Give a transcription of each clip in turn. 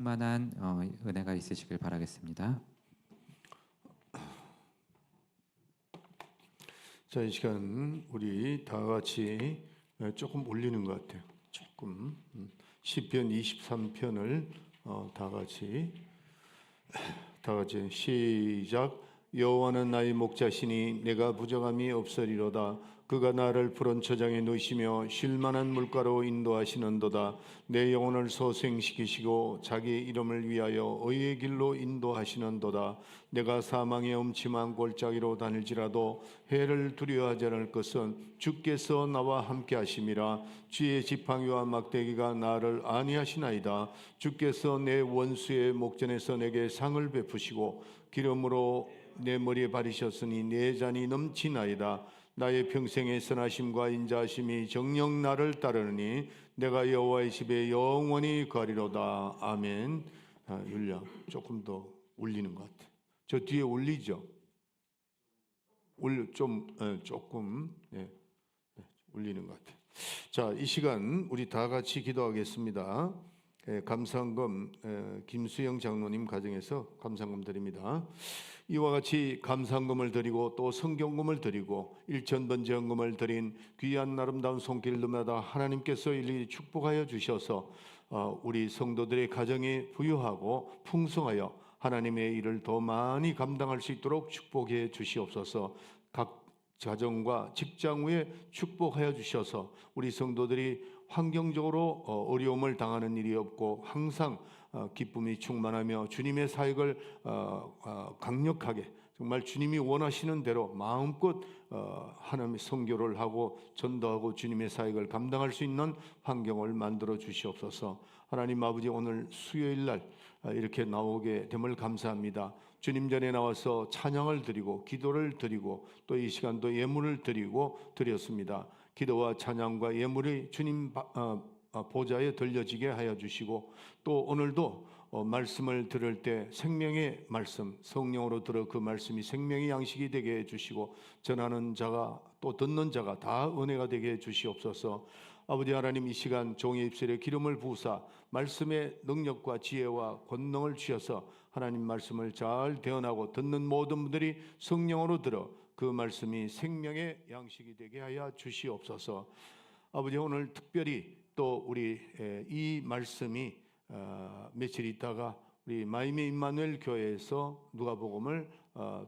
충만한 은혜가 있으시길 바라겠습니다. 자, 이 시간 우리 다 같이 조금 올리는 것 같아요. 조금 시편 23편을 다 같이 시작. 여호와는 나의 목자시니 내가 부정함이 없으리로다. 그가 나를 푸른 초장에 누이시며 쉴만한 물가로 인도하시는도다. 내 영혼을 소생시키시고 자기 이름을 위하여 의의 길로 인도하시는도다. 내가 사망의 음침한 골짜기로 다닐지라도 해를 두려워하지 않을 것은 주께서 나와 함께 하심이라. 주의 지팡이와 막대기가 나를 안위하시나이다. 주께서 내 원수의 목전에서 내게 상을 베푸시고 기름으로 내 머리에 바르셨으니 내 잔이 넘치나이다. 나의 평생의 선하심과 인자하심이 정녕 나를 따르니 내가 여호와의 집에 영원히 거하리로다. 아멘. 율량 조금 더 올리는 것 같아. 저 뒤에 올리죠. 조금 올리는 것 같아. 자, 이 시간 우리 다 같이 기도하겠습니다. 감사헌금 김수영 장로님 가정에서 감사헌금 드립니다. 이와 같이 감사헌금을 드리고 또 성경금을 드리고 일천번제헌금을 드린 귀한 아름다운 손길들마다 하나님께서 일일이 축복하여 주셔서 우리 성도들의 가정이 부유하고 풍성하여 하나님의 일을 더 많이 감당할 수 있도록 축복해 주시옵소서. 각 가정과 직장 위에 축복하여 주셔서 우리 성도들이 환경적으로 어려움을 당하는 일이 없고 항상 기쁨이 충만하며 주님의 사역을 강력하게 정말 주님이 원하시는 대로 마음껏 하나님의 선교를 하고 전도하고 주님의 사역을 감당할 수 있는 환경을 만들어 주시옵소서. 하나님 아버지, 오늘 수요일 날 이렇게 나오게 됨을 감사합니다. 주님 전에 나와서 찬양을 드리고 기도를 드리고 또 이 시간도 예물을 드렸습니다. 기도와 찬양과 예물이 주님 보좌에 들려지게 하여 주시고 또 오늘도 말씀을 들을 때 생명의 말씀 성령으로 들어 그 말씀이 생명의 양식이 되게 해 주시고 전하는 자가 또 듣는 자가 다 은혜가 되게 해 주시옵소서. 아버지 하나님, 이 시간 종의 입술에 기름을 부으사 말씀의 능력과 지혜와 권능을 주셔서 하나님 말씀을 잘 대언하고 듣는 모든 분들이 성령으로 들어 그 말씀이 생명의 양식이 되게 하여 주시옵소서. 아버지, 오늘 특별히 또 우리 이 말씀이 며칠 있다가 우리 마이미 임마누엘 교회에서 누가복음을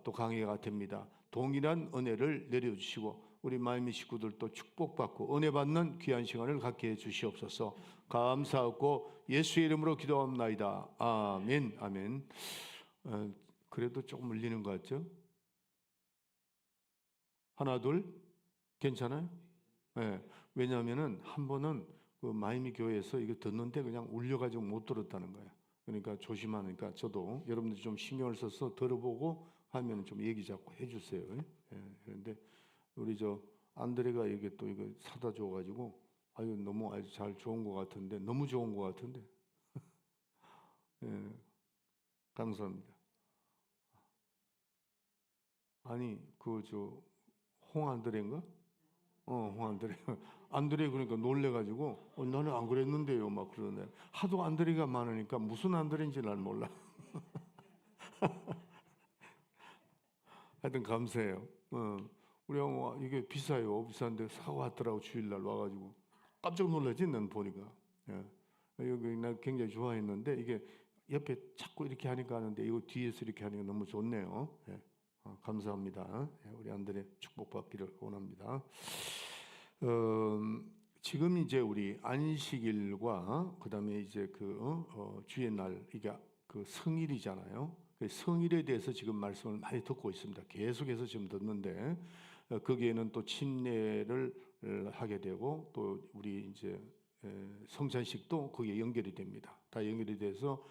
또 강해가 됩니다. 동일한 은혜를 내려주시고 우리 마이미 식구들도 축복받고 은혜 받는 귀한 시간을 갖게 해 주시옵소서. 감사하고 예수의 이름으로 기도합나이다. 아멘. 아멘. 그래도 조금 울리는 것 같죠? 하나 둘 괜찮아요? 네. 왜냐하면은 한 번은 그 마이미 교회에서 이거 듣는데 그냥 울려가지고 못 들었다는 거예요. 그러니까 조심하니까 저도 여러분들 좀 신경을 써서 들어보고 하면 좀 얘기 자꾸 해주세요. 그런데 우리 저 안드레가 이게 또 이거 사다 줘가지고 아유 너무 아주 잘 좋은 것 같은데 너무 좋은 것 같은데 감사합니다. 아니 그 저 홍안드레인가? 홍안드레. 안드레 그러니까 놀래가지고 나는 안 그랬는데요 막 그러네. 하도 안드레가 많으니까 무슨 안드레인지 난 몰라. 하여튼 감사해요. 우리 형 이게 비싸요. 비싼데 사고 왔더라고. 주일날 와가지고 깜짝 놀라지 난 보니까. 여기 나 굉장히 좋아했는데 이게 옆에 자꾸 이렇게 하니까 하는데 이거 뒤에서 이렇게 하니까 너무 좋네요. 감사합니다. 우리 안드레 축복받기를 원합니다. 지금 이제 우리 안식일과 그다음에 이제 그 주의 날 이게 그 성일이잖아요. 그 성일에 대해서 지금 말씀을 많이 듣고 있습니다. 계속해서 지금 듣는데 거기에는 또 침례를 하게 되고 또 우리 이제 성찬식도 거기에 연결이 됩니다. 다 연결이 돼서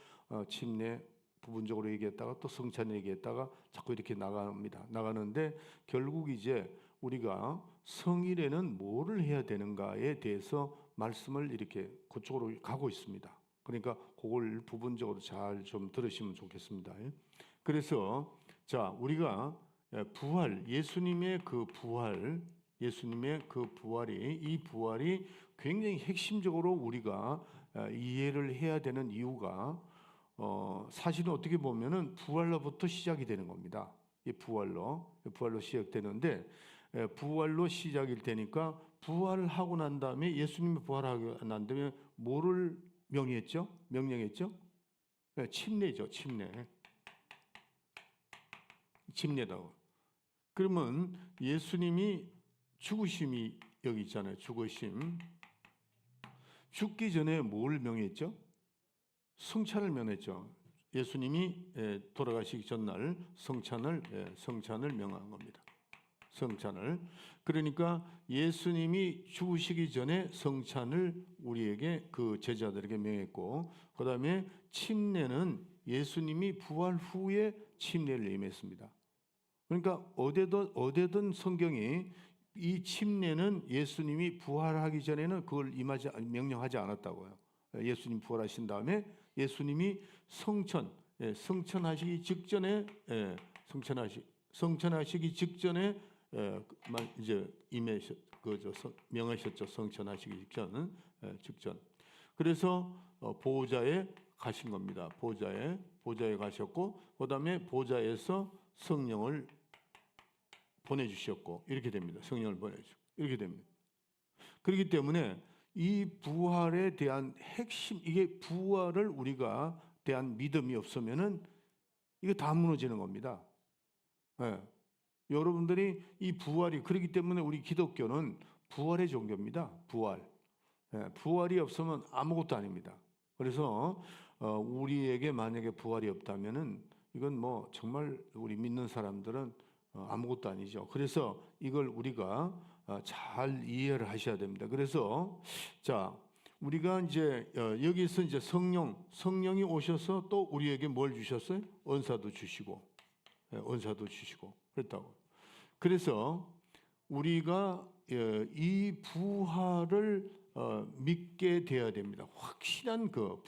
침례 부분적으로 얘기했다가 또 성찬 얘기했다가 자꾸 이렇게 나가는데 결국 이제 우리가 성일에는 뭐를 해야 되는가에 대해서 말씀을 이렇게 그쪽으로 가고 있습니다. 그러니까 그걸 부분적으로 잘 좀 들으시면 좋겠습니다. 그래서 자, 우리가 부활, 예수님의 그 부활이 이 부활이 굉장히 핵심적으로 우리가 이해를 해야 되는 이유가 사실은 어떻게 보면은 부활로부터 시작이 되는 겁니다. 이 부활로 시작되는데 부활로 시작이 되니까 부활하고 난 다음에 예수님이 부활하고 난 다음에 뭐를 명령했죠? 침례죠, 침례다고. 그러면 예수님이 죽으심이 여기 있잖아요. 죽기 전에 뭘 명했죠? 성찬을 명했죠. 예수님이 돌아가시기 전날 성찬을 명한 겁니다. 성찬을. 그러니까 예수님이 죽으시기 전에 성찬을 우리에게 그 제자들에게 명했고, 그다음에 침례는 예수님이 부활 후에 침례를 임했습니다. 그러니까 어디든 성경이 이 침례는 예수님이 부활하기 전에는 그걸 명령하지 않았다고요. 예수님 부활하신 다음에 예수님이 성천하시기 직전에 성천하시기 직전에 이제 명하셨죠. 성천하시기 직전. 그래서 보좌에 가신 겁니다. 보좌에 가셨고, 그다음에 보좌에서 성령을 보내주셨고, 이렇게 됩니다. 성령을 보내주고 이렇게 됩니다. 그렇기 때문에 이 부활에 대한 핵심, 이게 부활을 우리가 대한 믿음이 없으면은 이거 다 무너지는 겁니다. 여러분들이 이 부활이, 그렇기 때문에 우리 기독교는 부활의 종교입니다. 부활이 없으면 아무것도 아닙니다. 그래서 우리에게 만약에 부활이 없다면은 이건 뭐 정말 우리 믿는 사람들은 아무것도 아니죠. 그래서 이걸 우리가 잘 이해를 하셔야 됩니다. 그래서 자, 우리가 이제 여기서 이제 성령이 오셔서 또 우리에게 뭘 주셨어요? 은사도 주시고 그랬다고. 그래서 우리가 이 부활을 믿게 되어야 됩니다. 확실한 그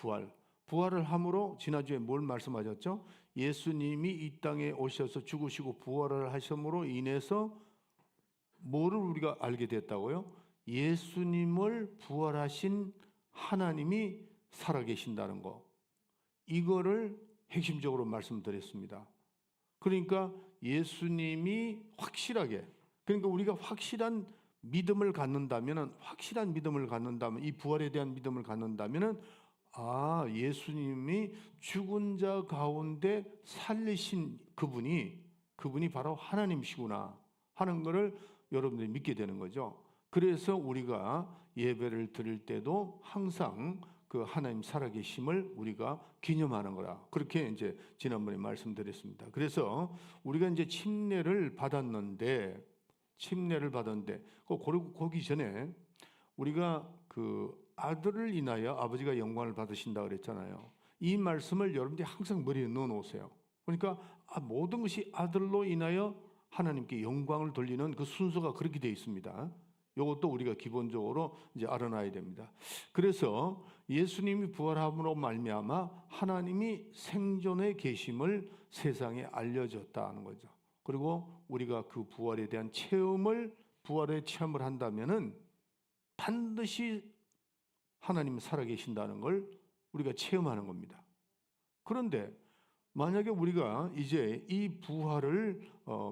부활을 함으로, 지난주에 뭘 말씀하셨죠? 예수님이 이 땅에 오셔서 죽으시고 부활을 하심으로 인해서 뭐를 우리가 알게 됐다고요? 예수님을 부활하신 하나님이 살아계신다는 거. 이거를 핵심적으로 말씀드렸습니다. 그러니까 예수님이 확실하게, 그러니까 우리가 확실한 믿음을 갖는다면, 이 부활에 대한 믿음을 갖는다면, 예수님이 죽은 자 가운데 살리신 그분이 바로 하나님이시구나 하는 것을 여러분들이 믿게 되는 거죠. 그래서 우리가 예배를 드릴 때도 항상 그 하나님 살아계심을 우리가 기념하는 거라. 그렇게 이제 지난번에 말씀드렸습니다. 그래서 우리가 이제 침례를 받았는데 거기 전에 우리가 그 아들을 인하여 아버지가 영광을 받으신다 그랬잖아요. 이 말씀을 여러분들이 항상 머리에 넣어 놓으세요. 그러니까 모든 것이 아들로 인하여 하나님께 영광을 돌리는 그 순서가 그렇게 되어 있습니다. 이것도 우리가 기본적으로 이제 알아놔야 됩니다. 그래서 예수님이 부활함으로 말미암아 하나님이 생존에 계심을 세상에 알려졌다는 거죠. 그리고 우리가 그 부활에 대한 부활의 체험을 한다면은 반드시 하나님 살아계신다는 걸 우리가 체험하는 겁니다. 그런데 만약에 우리가 이제 이 부활을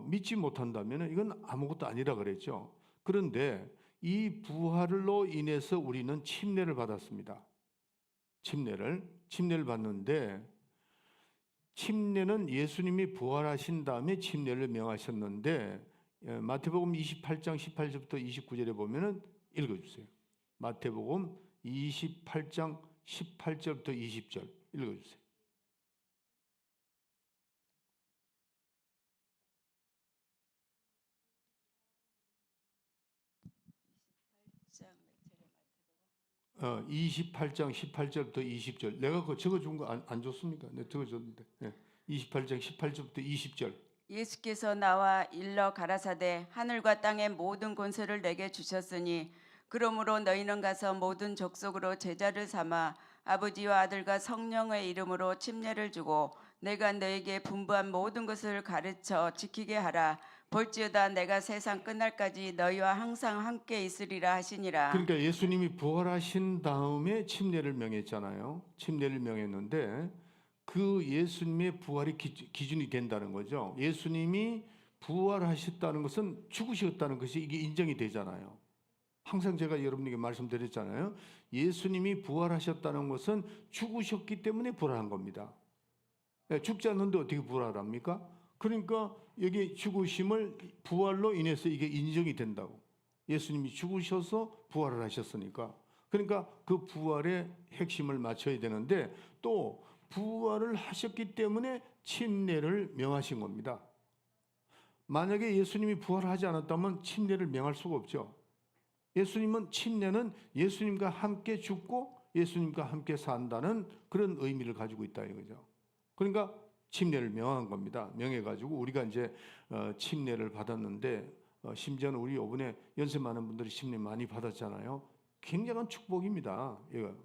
믿지 못한다면 이건 아무것도 아니라 그랬죠. 그런데 이 부활로 인해서 우리는 침례를 받았습니다. 침례를 받는데, 침례는 예수님이 부활하신 다음에 침례를 명하셨는데, 마태복음 28장 18절부터 29절에 보면은 읽어주세요. 마태복음 28장 18절부터 20절 읽어주세요. 어, 28장 18절부터 20절. 내가 그거 적어준 거 안 줬습니까? 네, 적어줬는데. 28장 18절부터 20절. 예수께서 나와 일러 가라사대 하늘과 땅의 모든 권세를 내게 주셨으니 그러므로 너희는 가서 모든 족속으로 제자를 삼아 아버지와 아들과 성령의 이름으로 침례를 주고 내가 너에게 분부한 모든 것을 가르쳐 지키게 하라. 볼지어다 내가 세상 끝날까지 너희와 항상 함께 있으리라 하시니라. 그러니까 예수님이 부활하신 다음에 침례를 명했잖아요. 침례를 명했는데 그 예수님의 부활이 기준이 된다는 거죠. 예수님이 부활하셨다는 것은 죽으셨다는 것이 이게 인정이 되잖아요. 항상 제가 여러분에게 말씀드렸잖아요. 예수님이 부활하셨다는 것은 죽으셨기 때문에 부활한 겁니다. 죽지 않는데 어떻게 부활합니까? 그러니까 여기 죽으심을 부활로 인해서 이게 인정이 된다고. 예수님이 죽으셔서 부활을 하셨으니까. 그러니까 그 부활의 핵심을 맞춰야 되는데 또 부활을 하셨기 때문에 침례를 명하신 겁니다. 만약에 예수님이 부활하지 않았다면 침례를 명할 수가 없죠. 예수님은 침례는 예수님과 함께 죽고 예수님과 함께 산다는 그런 의미를 가지고 있다 이거죠. 그러니까 침례를 명한 겁니다. 명해가지고 우리가 이제 침례를 받았는데 심지어는 우리 이번에 연세 많은 분들이 침례 많이 받았잖아요. 굉장한 축복입니다. 이거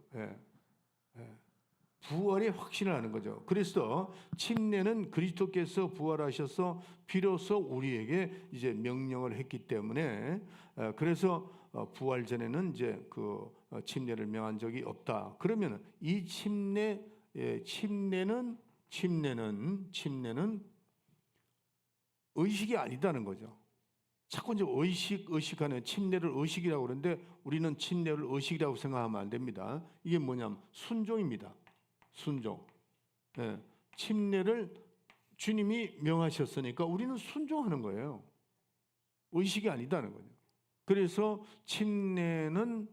부활의 확신을 하는 거죠. 그래서 침례는 그리스도께서 부활하셔서 비로소 우리에게 이제 명령을 했기 때문에 그래서 부활 전에는 이제 그 침례를 명한 적이 없다. 그러면 이 침례는 의식이 아니다는 거죠. 자꾸 이제 의식하는 침례를 의식이라고 그러는데 우리는 침례를 의식이라고 생각하면 안 됩니다. 이게 뭐냐면 순종입니다. 순종. 침례를 주님이 명하셨으니까 우리는 순종하는 거예요. 의식이 아니다는 거죠. 그래서 침례는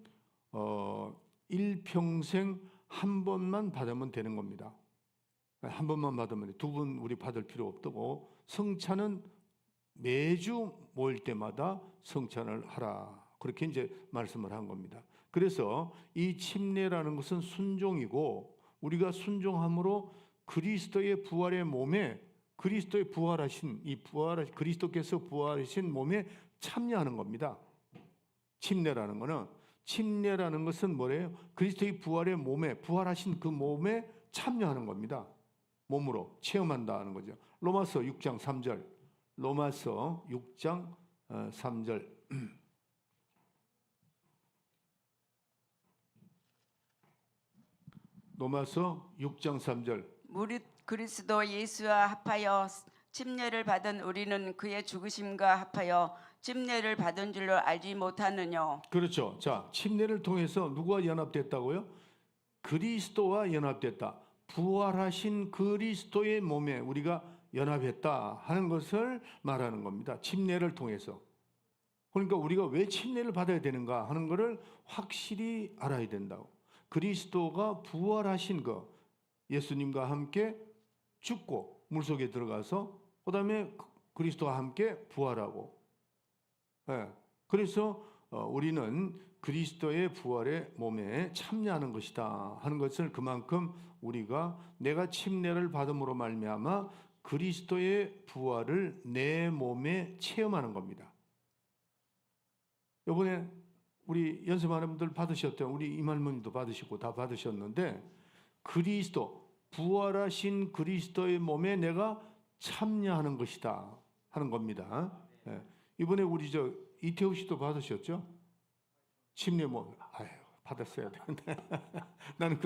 일평생 한 번만 받으면 되는 겁니다. 한 번만 받으면 돼. 두 번 우리 받을 필요 없고 성찬은 매주 모일 때마다 성찬을 하라. 그렇게 이제 말씀을 한 겁니다. 그래서 이 침례라는 것은 순종이고 우리가 순종함으로 그리스도의 부활의 몸에 그리스도의 부활하신 그리스도께서 부활하신 몸에 참여하는 겁니다. 침례라는 것은 뭐래요? 그리스도의 부활의 몸에 부활하신 그 몸에 참여하는 겁니다. 몸으로 체험한다는 거죠. 로마서 6장 3절. 로마서 6장 3절. 로마서 6장 3절. 무릇 그리스도 예수와 합하여 침례를 받은 우리는 그의 죽으심과 합하여 침례를 받은 줄로 알지 못하느뇨. 그렇죠. 자, 침례를 통해서 누구와 연합됐다고요? 그리스도와 연합됐다. 부활하신 그리스도의 몸에 우리가 연합했다 하는 것을 말하는 겁니다. 침례를 통해서. 그러니까 우리가 왜 침례를 받아야 되는가 하는 것을 확실히 알아야 된다고. 그리스도가 부활하신 것, 예수님과 함께 죽고 물속에 들어가서 그다음에 그리스도와 함께 부활하고, 그래서 우리는 그리스도의 부활의 몸에 참여하는 것이다 하는 것을 그만큼 우리가 내가 침례를 받음으로 말미암아 그리스도의 부활을 내 몸에 체험하는 겁니다. 이번에 우리 연습하는 분들 받으셨던 우리 이말머님도 받으시고 다 받으셨는데 그리스도 부활하신 그리스도의 몸에 내가 참여하는 것이다 하는 겁니다. 이번에 우리 이태우 씨도 받으셨죠? 침례 몸 받았어야 되는데 나는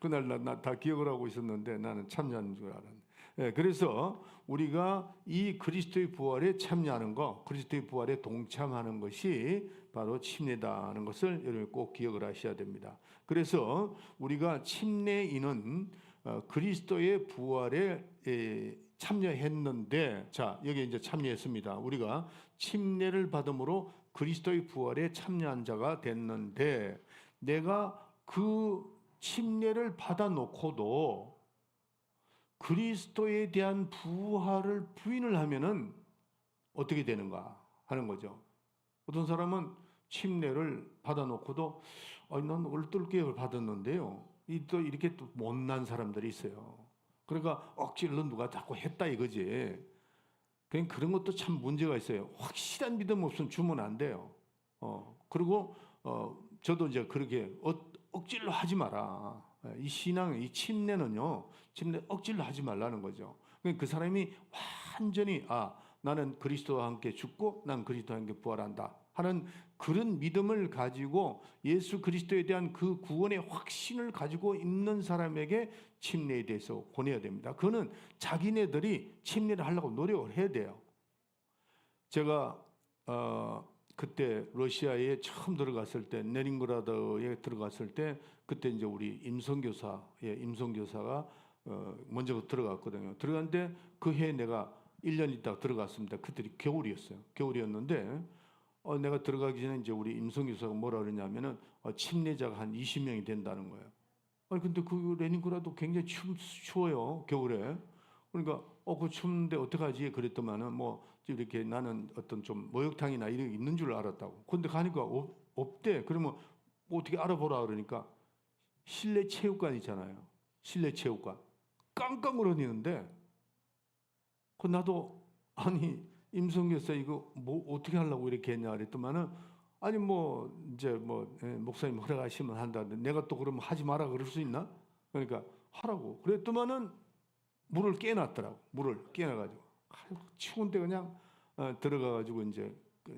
그날 나 다 기억을 하고 있었는데 나는 참여하는 줄 알았는데. 그래서 우리가 이 그리스도의 부활에 참여하는 것, 그리스도의 부활에 동참하는 것이 바로 침례다는 것을 여러분 꼭 기억을 하셔야 됩니다. 그래서 우리가 침례인은 그리스도의 부활에 참여했는데, 자 여기 이제 참여했습니다. 우리가 침례를 받음으로 그리스도의 부활에 참여한 자가 됐는데, 내가 그 침례를 받아놓고도 그리스도에 대한 부활을 부인을 하면은 어떻게 되는가 하는 거죠. 어떤 사람은 침례를 받아놓고도 난 얼떨결에 받았는데요. 또 이렇게 또 못난 사람들이 있어요. 그러니까 억지로 누가 자꾸 했다 이거지. 그런 것도 참 문제가 있어요. 확실한 믿음 없으면 주면 안 돼요. 그리고 저도 이제 그렇게 억지로 하지 마라. 이 신앙, 이 침례는요, 침례 억지로 하지 말라는 거죠. 그 사람이 완전히 나는 그리스도와 함께 죽고 난 그리스도와 함께 부활한다. 하는 그런 믿음을 가지고 예수 그리스도에 대한 그 구원의 확신을 가지고 있는 사람에게 침례에 대해서 권해야 됩니다. 그거는 자기네들이 침례를 하려고 노력을 해야 돼요. 제가 그때 러시아에 처음 들어갔을 때, 레닌그라드에 들어갔을 때, 그때 이제 우리 임성교사가 먼저 들어갔거든요. 들어갔는데 그 해에 내가 1년 있다가 들어갔습니다. 그때 겨울이었어요. 겨울이었는데 내가 들어가기 전에 이제 우리 임성교사가 뭐라 그러냐면은 침례자가 한 20명이 된다는 거예요. 아니 근데 그 레닌그라드 굉장히 추워요, 겨울에. 그러니까 그 추운데 어떡하지? 그랬더만은 뭐 이렇게 나는 어떤 좀 목욕탕이나 이런 게 있는 줄 알았다고. 근데 가니까 없대. 그러면 뭐 어떻게 알아보라 그러니까 실내 체육관 있잖아요. 실내 체육관. 깡깡 얼어있는데 나도 아니 임성교사 이거 뭐 어떻게 하려고 이렇게 했냐 그랬더만은 아니 뭐 이제 뭐 목사님 허락하시면 한다는데 내가 또 그러면 하지 마라 그럴 수 있나? 그러니까 하라고 그랬더만은 물을 깨놨더라고. 물을 깨놔가지고 추운데 그냥 들어가가지고 이제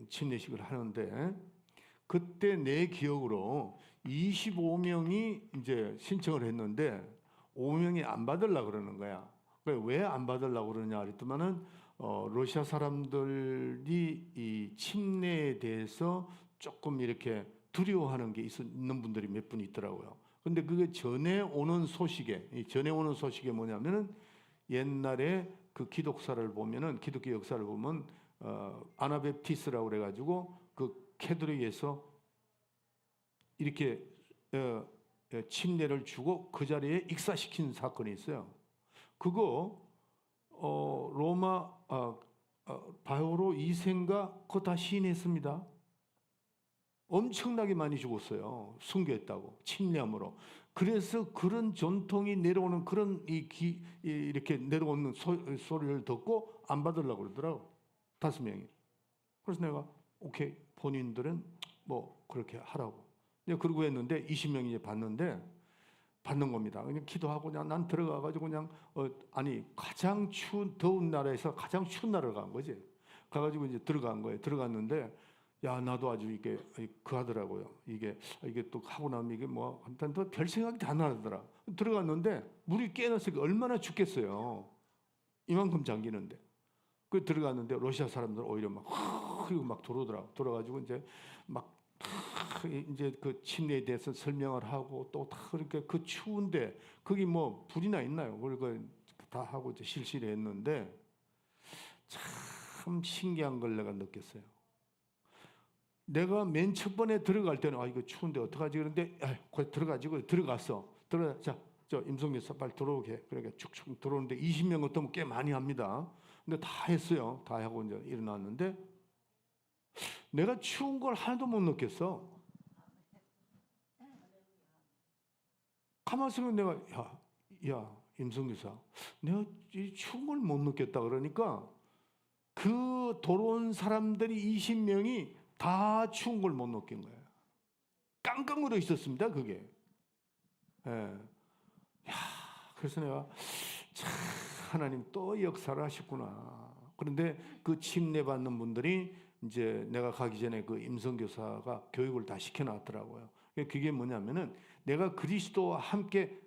침례식을 하는데 그때 내 기억으로 25명이 이제 신청을 했는데 5명이 안 받으려고 그러는 거야. 왜 안 받으려고 그러냐 그랬더만은 러시아 사람들이 이 침례에 대해서 조금 이렇게 두려워하는 게 있는 분들이 몇 분 있더라고요. 근데 그게 전에 오는 소식에 뭐냐면은 옛날에 그 기독사를 보면은 기독교 역사를 보면 아나베프티스라고 그래가지고 그 캐톨릭에서 이렇게 침례를 주고 그 자리에 익사시킨 사건이 있어요. 그거 로마 바오로 2세인가 그거 다 시인했습니다. 엄청나게 많이 죽었어요. 순교했다고 침례함으로. 그래서 그런 전통이 내려오는 그런 이렇게 내려오는 소리를 듣고 안 받으려고 그러더라고. 5명이. 그래서 내가 오케이 본인들은 뭐 그렇게 하라고. 그러고 했는데 20명이 이제 받는 겁니다. 그냥 기도하고 그냥 난 들어가가지고 그냥 아니 가장 더운 나라에서 가장 추운 나라를 간 거지. 가가지고 이제 들어간 거예요. 들어갔는데 야 나도 아주 이게 그 하더라고요. 이게 또 하고 나면 이게 뭐 한탄 별 생각이 다 나더라. 들어갔는데 물이 깨놨으니까 얼마나 춥겠어요. 이만큼 잠기는데. 그 들어갔는데 러시아 사람들 오히려 막 그리고 막 들어가지고 이제 막 이제 그 침례에 대해서 설명을 하고 또 다 그렇게 그 추운데 거기 뭐 불이나 있나요? 그걸 다 하고 이제 실시를 했는데 참 신기한 걸 내가 느꼈어요. 내가 맨 첫 번에 들어갈 때는 이거 추운데 어떡하지 그런데 들어가지고 들어갔어. 자, 저 임성교사 빨리 들어오게. 그러니까 축축 들어오는데 20명 어떠면 꽤 많이 합니다. 근데 다 했어요. 다 하고 이제 일어났는데 내가 추운 걸 하나도 못 느꼈어. 가만히 있으면 내가 야 임성교사 내가 이 추운 걸 못 느꼈다 그러니까 그 돌아온 사람들이 20명이 다 추운 걸 못 느낀 거예요. 깡깡 얼어 있었습니다. 그게. 예. 그래서 내가 참 하나님 또 역사를 하셨구나. 그런데 그 침례 받는 분들이 이제 내가 가기 전에 그 임성교사가 교육을 다 시켜놨더라고요. 그게 뭐냐면은 내가 그리스도와 함께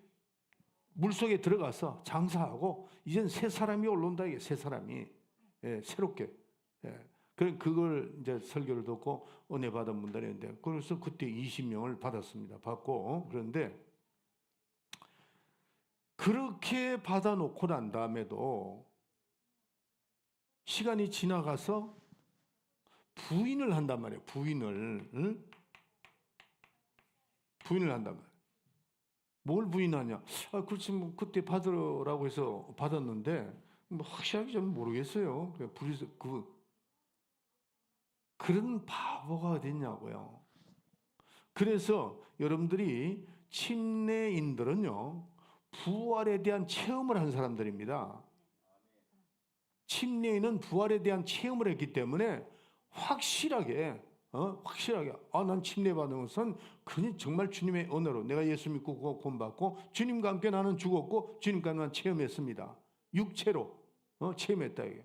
물속에 들어가서 장사하고 이젠 새 사람이 올라온다 이게 새 사람이 새롭게. 그걸 이제 설교를 듣고 은혜 받은 분들이 있는데 그래서 그때 20명을 받았습니다. 받고 그런데 그렇게 받아놓고 난 다음에도 시간이 지나가서 부인을 한단 말이에요. 부인을 한단 말이에요. 뭘 부인하냐? 그렇지 뭐 그때 받으라고 해서 받았는데 뭐 확실하게 좀 모르겠어요. 그런 바보가 어딨냐고요. 그래서 여러분들이 침례인들은요 부활에 대한 체험을 한 사람들입니다. 침례인은 부활에 대한 체험을 했기 때문에 확실하게 난 침례 받은 것은 그냥 정말 주님의 은혜로 내가 예수 믿고 구원받고 주님과 함께 나는 죽었고 주님과 나는 체험했습니다. 육체로 체험했다 이게.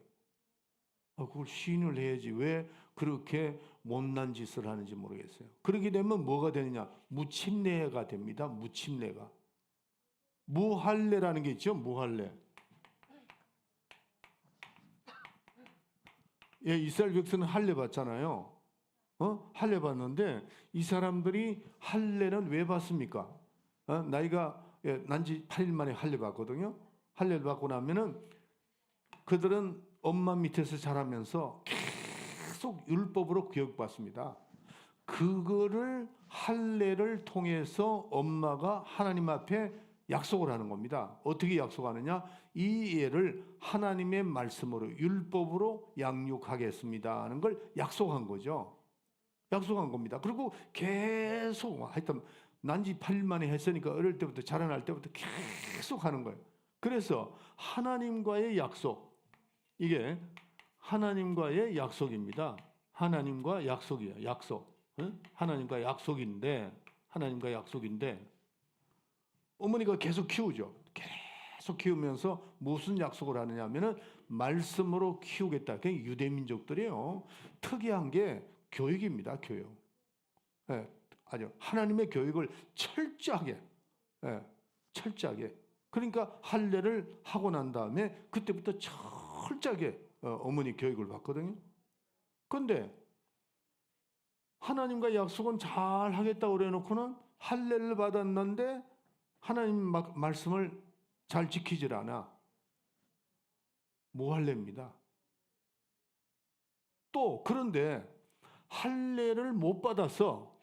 그걸 시인을 해야지 왜 그렇게 못난 짓을 하는지 모르겠어요. 그렇게 되면 뭐가 되느냐? 무침례가 됩니다. 무침례가. 무할례라는 게 있죠. 무할례. 예, 이스라엘 백성은 할례 받잖아요. 할례 받는데 이 사람들이 할례는 왜 받습니까? 나이가 난지 8일 만에 할례 받거든요. 할례를 받고 나면은 그들은 엄마 밑에서 자라면서 계속 율법으로 교육받습니다. 그거를 할례를 통해서 엄마가 하나님 앞에 약속을 하는 겁니다. 어떻게 약속하느냐? 이 애를 하나님의 말씀으로 율법으로 양육하겠습니다 하는 걸 약속한 거죠. 약속한 겁니다. 그리고 계속 하여튼 난지 8일 만에 했으니까 어릴 때부터 자라날 때부터 계속 하는 거예요. 그래서 하나님과의 약속, 이게 하나님과의 약속입니다. 하나님과 약속이에요. 약속. 하나님과 약속인데 어머니가 계속 키우죠. 계속 키우면서 무슨 약속을 하느냐 하면은 말씀으로 키우겠다. 그게 유대민족들이에요. 특이한 게 교육입니다. 교육. 아주 하나님의 교육을 철저하게, 철저하게. 그러니까 할례를 하고 난 다음에 그때부터 철저하게 어머니 교육을 받거든요. 그런데 하나님과 약속은 잘 하겠다고 그래놓고는 할례를 받았는데 하나님 말씀을 잘 지키질 않아. 무할례입니다. 또 그런데 할례를 못 받아서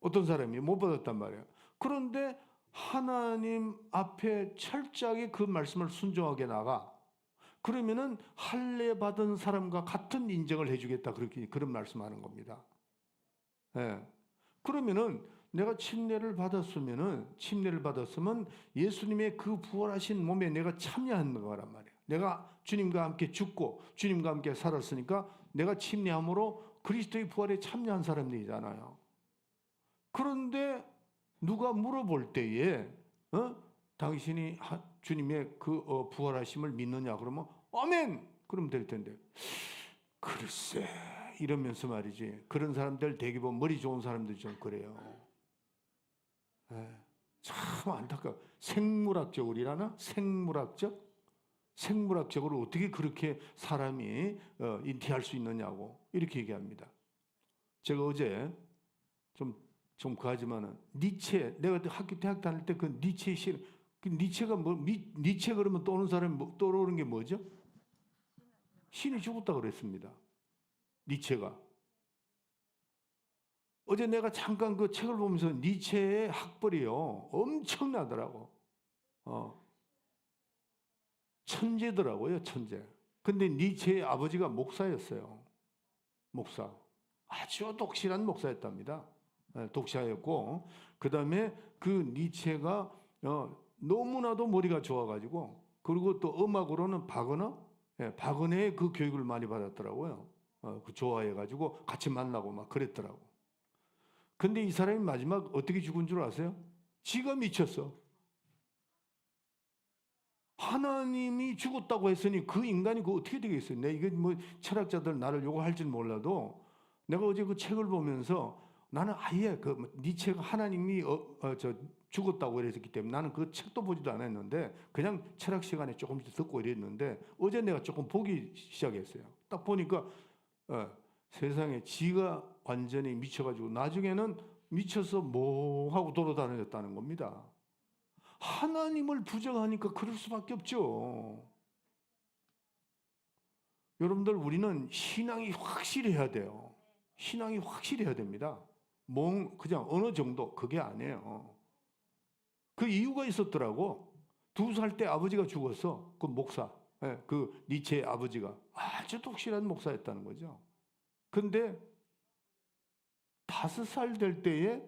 어떤 사람이 못 받았단 말이에요. 그런데 하나님 앞에 철저하게 그 말씀을 순종하게 나가. 그러면은 할례 받은 사람과 같은 인정을 해주겠다. 그렇게 그런 말씀하는 겁니다. 그러면은 내가 침례를 받았으면 예수님의 그 부활하신 몸에 내가 참여한 거란 말이에요. 내가 주님과 함께 죽고 주님과 함께 살았으니까 내가 침례함으로 그리스도의 부활에 참여한 사람들이잖아요. 그런데 누가 물어볼 때에 당신이 주님의 그 부활하심을 믿느냐 그러면 아멘! 그러면 될 텐데 글쎄 이러면서 말이지. 그런 사람들 대개 보면 머리 좋은 사람들이 좀 그래요. 참 안타까워. 생물학적으로나 생물학적으로 어떻게 그렇게 사람이 인티할 수 있느냐고 이렇게 얘기합니다. 제가 어제 좀 그하지만은 니체, 내가 대학 다닐 때 그 니체 시, 그 니체가 니체 그러면 떠오르는 사람이 떠오르는 게 뭐죠? 신이 죽었다 그랬습니다. 니체가. 어제 내가 잠깐 그 책을 보면서 니체의 학벌이요 엄청나더라고. 천재더라고요, 천재. 근데 니체의 아버지가 목사였어요. 목사. 아주 독실한 목사였답니다. 독샤였고, 그 다음에 그 니체가 너무나도 머리가 좋아가지고, 그리고 또 음악으로는 바그너의 그 교육을 많이 받았더라고요. 그 좋아해가지고 같이 만나고 막 그랬더라고. 근데 이 사람이 마지막 어떻게 죽은 줄 아세요? 지가 미쳤어. 하나님이 죽었다고 했으니 그 인간이 그 어떻게 되겠어요? 내가 이게 뭐 철학자들 나를 요구할지 몰라도 내가 어제 그 책을 보면서 나는 아예 그 니체가 하나님이 죽었다고 이랬기 때문에 나는 그 책도 보지도 않았는데 그냥 철학 시간에 조금씩 듣고 이랬는데 어제 내가 조금 보기 시작했어요. 딱 보니까 세상에 지가 완전히 미쳐가지고 나중에는 미쳐서 뭐 하고 돌아다녔다는 겁니다. 하나님을 부정하니까 그럴 수밖에 없죠. 여러분들 우리는 신앙이 확실해야 돼요. 신앙이 확실해야 됩니다. 그냥 어느 정도 그게 아니에요. 그 이유가 있었더라고. 2살 때 아버지가 죽었어. 그 목사, 그 니체의 아버지가 아주 독실한 목사였다는 거죠. 근데 5살 될 때에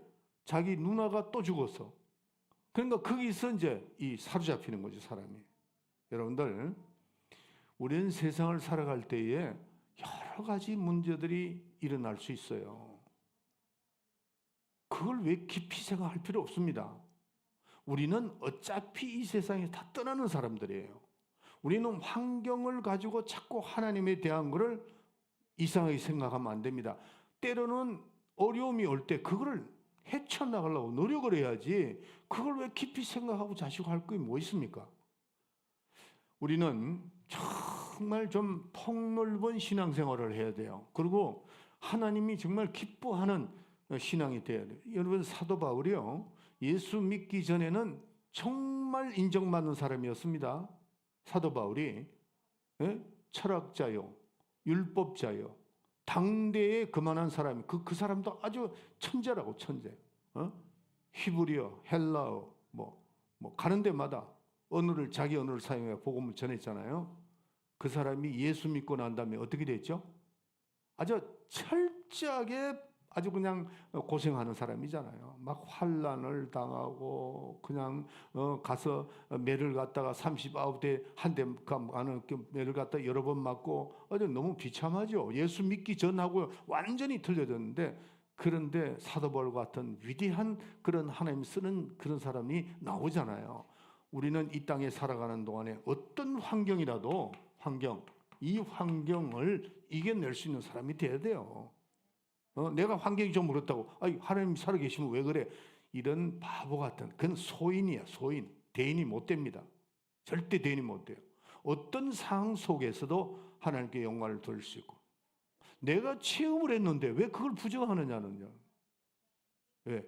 자기 누나가 또 죽었어. 그러니까 거기서 이제 사로잡히는 거죠, 사람이. 여러분들, 우리는 세상을 살아갈 때에 여러 가지 문제들이 일어날 수 있어요. 그걸 왜 깊이 생각할 필요 없습니다. 우리는 어차피 이 세상에 다 떠나는 사람들이에요. 우리는 환경을 가지고 자꾸 하나님에 대한 것을 이상하게 생각하면 안 됩니다. 때로는 어려움이 올 때 그거를 헤쳐나가려고 노력을 해야지, 그걸 왜 깊이 생각하고 자식할 게 뭐 있습니까? 우리는 정말 좀 폭넓은 신앙생활을 해야 돼요. 그리고 하나님이 정말 기뻐하는 신앙이 돼야 돼요. 여러분, 사도 바울이요, 예수 믿기 전에는 정말 인정받는 사람이었습니다. 사도 바울이 철학자요, 율법자요, 당대에 그만한 사람이, 그 사람도 아주 천재라고, 천재. 히브리어, 헬라어, 뭐 가는 데마다 언어를, 자기 언어를 사용해 복음을 전했잖아요. 그 사람이 예수 믿고 난 다음에 어떻게 됐죠? 아주 철저하게 아주 그냥 고생하는 사람이잖아요. 막 환난을 당하고 그냥 가서 매를 갖다가 39대 한 대 가는 매를 갖다 여러 번 맞고 아주 너무 비참하죠. 예수 믿기 전하고 완전히 틀려졌는데, 그런데 사도 바울 같은 위대한 그런 하나님 쓰는 그런 사람이 나오잖아요. 우리는 이 땅에 살아가는 동안에 어떤 환경이라도 이 환경을 이겨낼 수 있는 사람이 돼야 돼요. 내가 환경이 좀 어렵다고, 하나님 살아계시면 왜 그래? 이런 바보 같은, 그건 소인이야, 소인. 대인이 못 됩니다. 절대 대인이 못 돼요. 어떤 상황 속에서도 하나님께 영광을 돌릴 수 있고, 내가 체험을 했는데 왜 그걸 부정하느냐는요. 왜?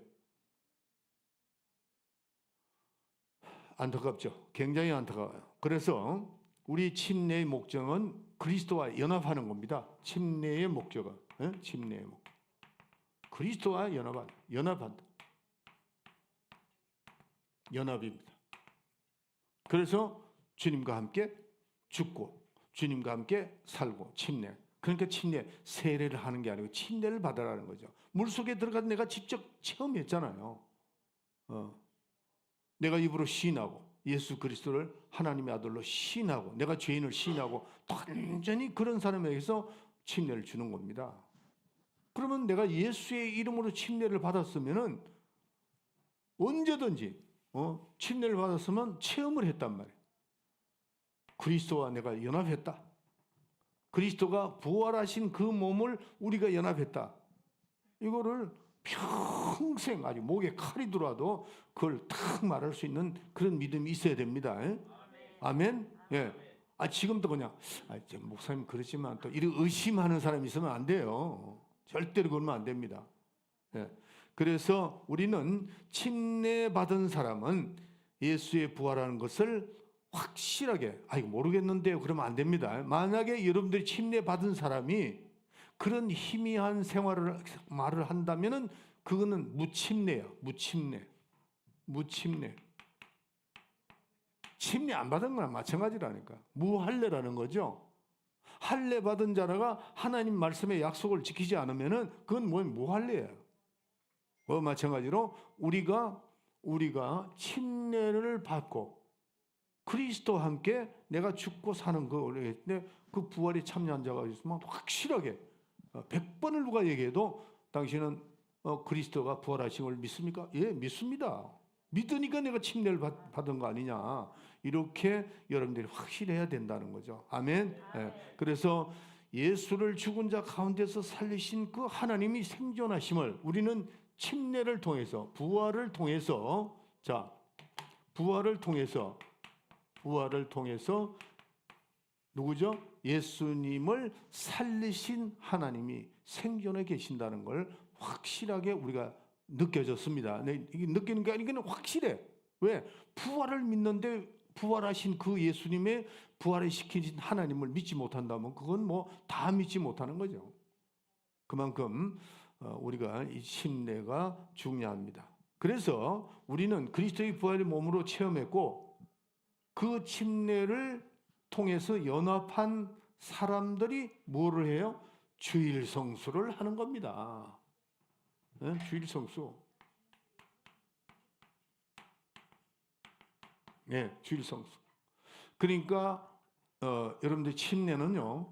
안타깝죠. 굉장히 안타까워요. 그래서 우리 침례의 목적은 그리스도와 연합하는 겁니다. 침례의 목적은, 침례의 목적. 그리스도와 연합한다. 연합입니다. 그래서 주님과 함께 죽고 주님과 함께 살고, 침례. 그러니까 침례, 세례를 하는 게 아니고 침례를 받으라는 거죠. 물속에 들어가서 내가 직접 체험했잖아요. 내가 입으로 시인하고 예수 그리스도를 하나님의 아들로 시인하고 내가 죄인을 시인하고 완전히 그런 사람에게서 침례를 주는 겁니다. 그러면 내가 예수의 이름으로 침례를 받았으면은 언제든지 침례를 받았으면 체험을 했단 말이에요. 그리스도와 내가 연합했다. 그리스도가 부활하신 그 몸을 우리가 연합했다. 이거를 평생 아주 목에 칼이 들어와도 그걸 탁 말할 수 있는 그런 믿음이 있어야 됩니다. 아멘. 예. 지금도 그냥 목사님 그러지만 또 이런 의심하는 사람이 있으면 안 돼요. 절대로 그러면 안 됩니다. 예. 그래서 우리는 침례 받은 사람은 예수의 부활하는 것을 확실하게 모르겠는데요, 그러면 안 됩니다. 만약에 여러분들이 침례 받은 사람이 그런 희미한 생활을 말을 한다면은 그거는 무침례예요. 무침례. 침례 안 받은 거랑 마찬가지라니까. 무할례라는 거죠. 할례 받은 자라가 하나님 말씀의 약속을 지키지 않으면은 그건 무할례예요. 마찬가지로 우리가 침례를 받고 그리스도와 함께 내가 죽고 사는 그 부활에 참여한 자가 있으면 확실하게 100번을 누가 얘기해도 당신은 그리스도가 부활하신 걸 믿습니까? 예, 믿습니다. 믿으니까 내가 침례를 받은 거 아니냐. 이렇게 여러분들이 확실해야 된다는 거죠. 아멘. 예. 그래서 예수를 죽은 자 가운데서 살리신 그 하나님이 생존하심을 우리는 침례를 통해서, 부활을 통해서 누구죠? 예수님을 살리신 하나님이 생존해 계신다는 걸 확실하게 우리가 느껴졌습니다. 이게 느끼는 게 아니고 확실해. 왜? 부활을 믿는데 부활하신 그 예수님의 부활을 시키신 하나님을 믿지 못한다면 그건 다 믿지 못하는 거죠. 그만큼 우리가 이 침례가 중요합니다. 그래서 우리는 그리스도의 부활의 몸으로 체험했고 그 침례를 통해서 연합한 사람들이 뭐를 해요? 주일 성수를 하는 겁니다. 네? 주일 성수. 네, 주일 성수. 그러니까 여러분들 침례는요,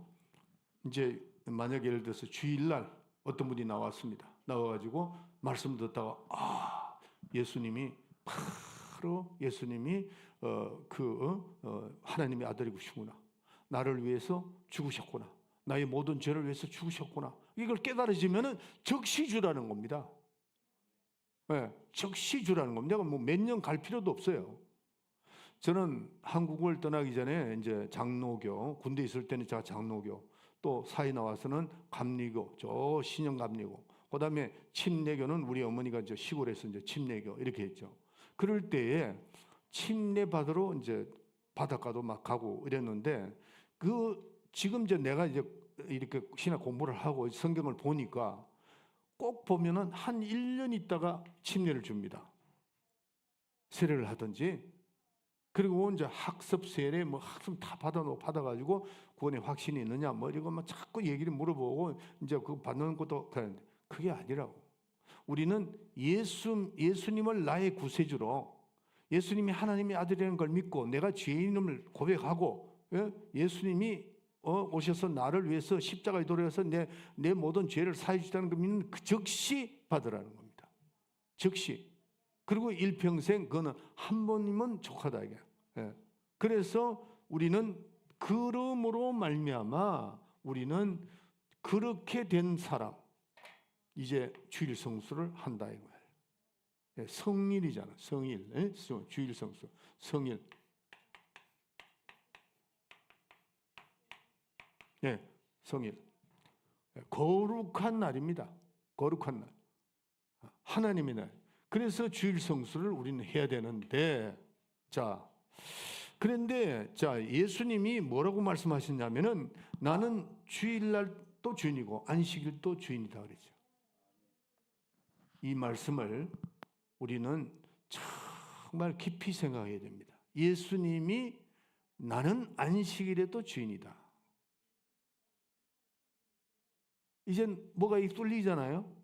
이제 만약 예를 들어서 주일날 어떤 분이 나왔습니다. 나와가지고 말씀 듣다가 예수님이 하나님의 아들이시구나. 나를 위해서 죽으셨구나. 나의 모든 죄를 위해서 죽으셨구나. 이걸 깨달아지면은 즉시 주라는 겁니다. 네, 즉시 주라는 겁니다. 내가 뭐 몇 년 갈 필요도 없어요. 저는 한국을 떠나기 전에 이제 장로교, 군대 있을 때는 제가 장로교, 또 사회 나와서는 감리교, 저 신형 감리교, 그다음에 침례교는 우리 어머니가 이제 시골에서 이제 침례교 이렇게 했죠. 그럴 때에 침례 받으러 이제 바닷가도 막 가고 이랬는데 지금 이제 내가 이제 이렇게 신학 공부를 하고 성경을 보니까 꼭 보면은 한 1년 있다가 침례를 줍니다. 세례를 하든지. 그리고 이제 학습 세례 뭐 학습 다 받아가지고 구원에 확신이 있느냐 뭐 이거 막 자꾸 얘기를 물어보고 이제 그 받는 것도 그런데 그게 아니라고. 우리는 예수님을 나의 구세주로, 예수님이 하나님의 아들이라는 걸 믿고 내가 죄인임을 고백하고, 예수님이 오셔서 나를 위해서 십자가에 돌아가서 내 모든 죄를 사해 주시다는 걸 믿는 그 즉시 받으라는 겁니다. 즉시. 그리고 일평생 그거는 한 번이면 족하다 이게. 그래서 우리는 그러므로 말미암아 우리는 그렇게 된 사람 이제 주일 성수를 한다 이거예요. 성일이잖아. 성일. 주일 성수. 성일. 성일. 거룩한 날입니다. 거룩한 날. 하나님의 날. 그래서 주일 성수를 우리는 해야 되는데, 그런데 예수님이 뭐라고 말씀하셨냐면은 나는 주일날도 주인이고 안식일도 주인이다 그랬죠. 이 말씀을 우리는 정말 깊이 생각해야 됩니다. 예수님이 나는 안식일에도 주인이다. 이젠 뭐가 뚫리잖아요.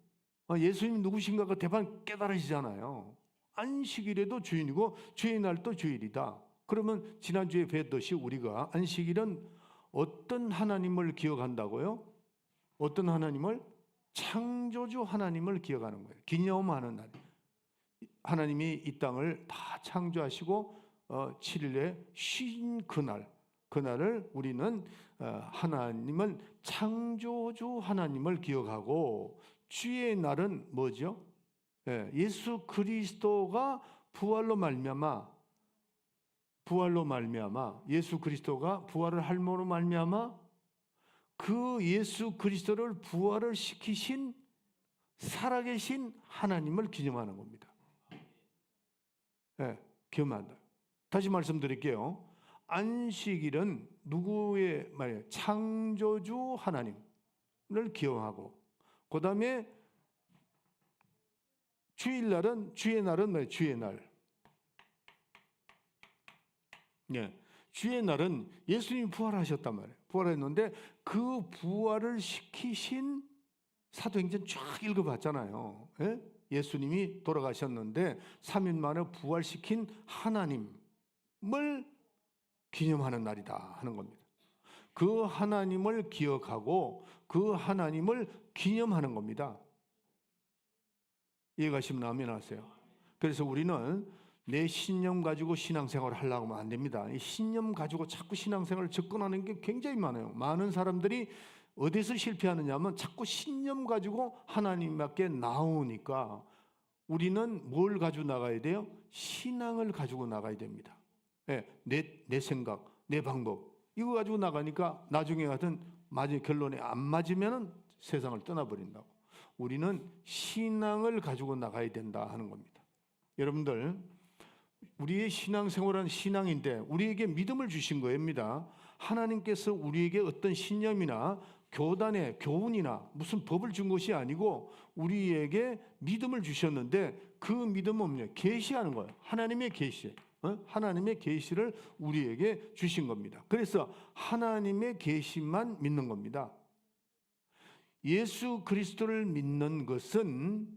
예수님이 누구신가가 대판 깨달으시잖아요. 안식일에도 주인이고 주의 날도 주일이다. 그러면 지난주에 뵀듯이 우리가 안식일은 어떤 하나님을 기억한다고요? 어떤 하나님을? 창조주 하나님을 기억하는 거예요. 기념하는 날. 하나님이 이 땅을 다 창조하시고 7일에 쉰 그날을 우리는 하나님을 창조주 하나님을 기억하고, 주의 날은 뭐죠? 예수 그리스도가 부활로 말미암아 예수 그리스도가 부활을 할모로 말미암아 그 예수 그리스도를 부활을 시키신 살아계신 하나님을 기념하는 겁니다. 기념한다. 다시 말씀드릴게요. 안식일은 누구의 말이에요? 창조주 하나님을 기억하고, 그 다음에 주일날은 주의 날은 뭐예요? 주의 날. 주의 날은 예수님이 부활하셨단 말이에요. 부활했는데 그 부활을 시키신 사도행전 쫙 읽어봤잖아요. 예수님이 돌아가셨는데 3일 만에 부활시킨 하나님을 기념하는 날이다 하는 겁니다. 그 하나님을 기억하고 그 하나님을 기념하는 겁니다. 이해가시면 아멘 하세요. 그래서 우리는 내 신념 가지고 신앙생활을 하려고 하면 안 됩니다. 이 신념 가지고 자꾸 신앙생활을 접근하는 게 굉장히 많아요. 많은 사람들이 어디서 실패하느냐 하면 자꾸 신념 가지고 하나님 밖에 나오니까 우리는 뭘 가지고 나가야 돼요? 신앙을 가지고 나가야 됩니다. 내 생각, 내 방법 이거 가지고 나가니까 나중에 같은 결론에 안 맞으면 세상을 떠나버린다고. 우리는 신앙을 가지고 나가야 된다 하는 겁니다. 여러분들, 우리의 신앙생활은 신앙인데 우리에게 믿음을 주신 겁니다. 하나님께서 우리에게 어떤 신념이나 교단의 교훈이나 무슨 법을 준 것이 아니고 우리에게 믿음을 주셨는데 그 믿음은 뭐냐? 계시하는 거예요. 하나님의 계시. 하나님의 계시를 우리에게 주신 겁니다. 그래서 하나님의 계시만 믿는 겁니다. 예수 그리스도를 믿는 것은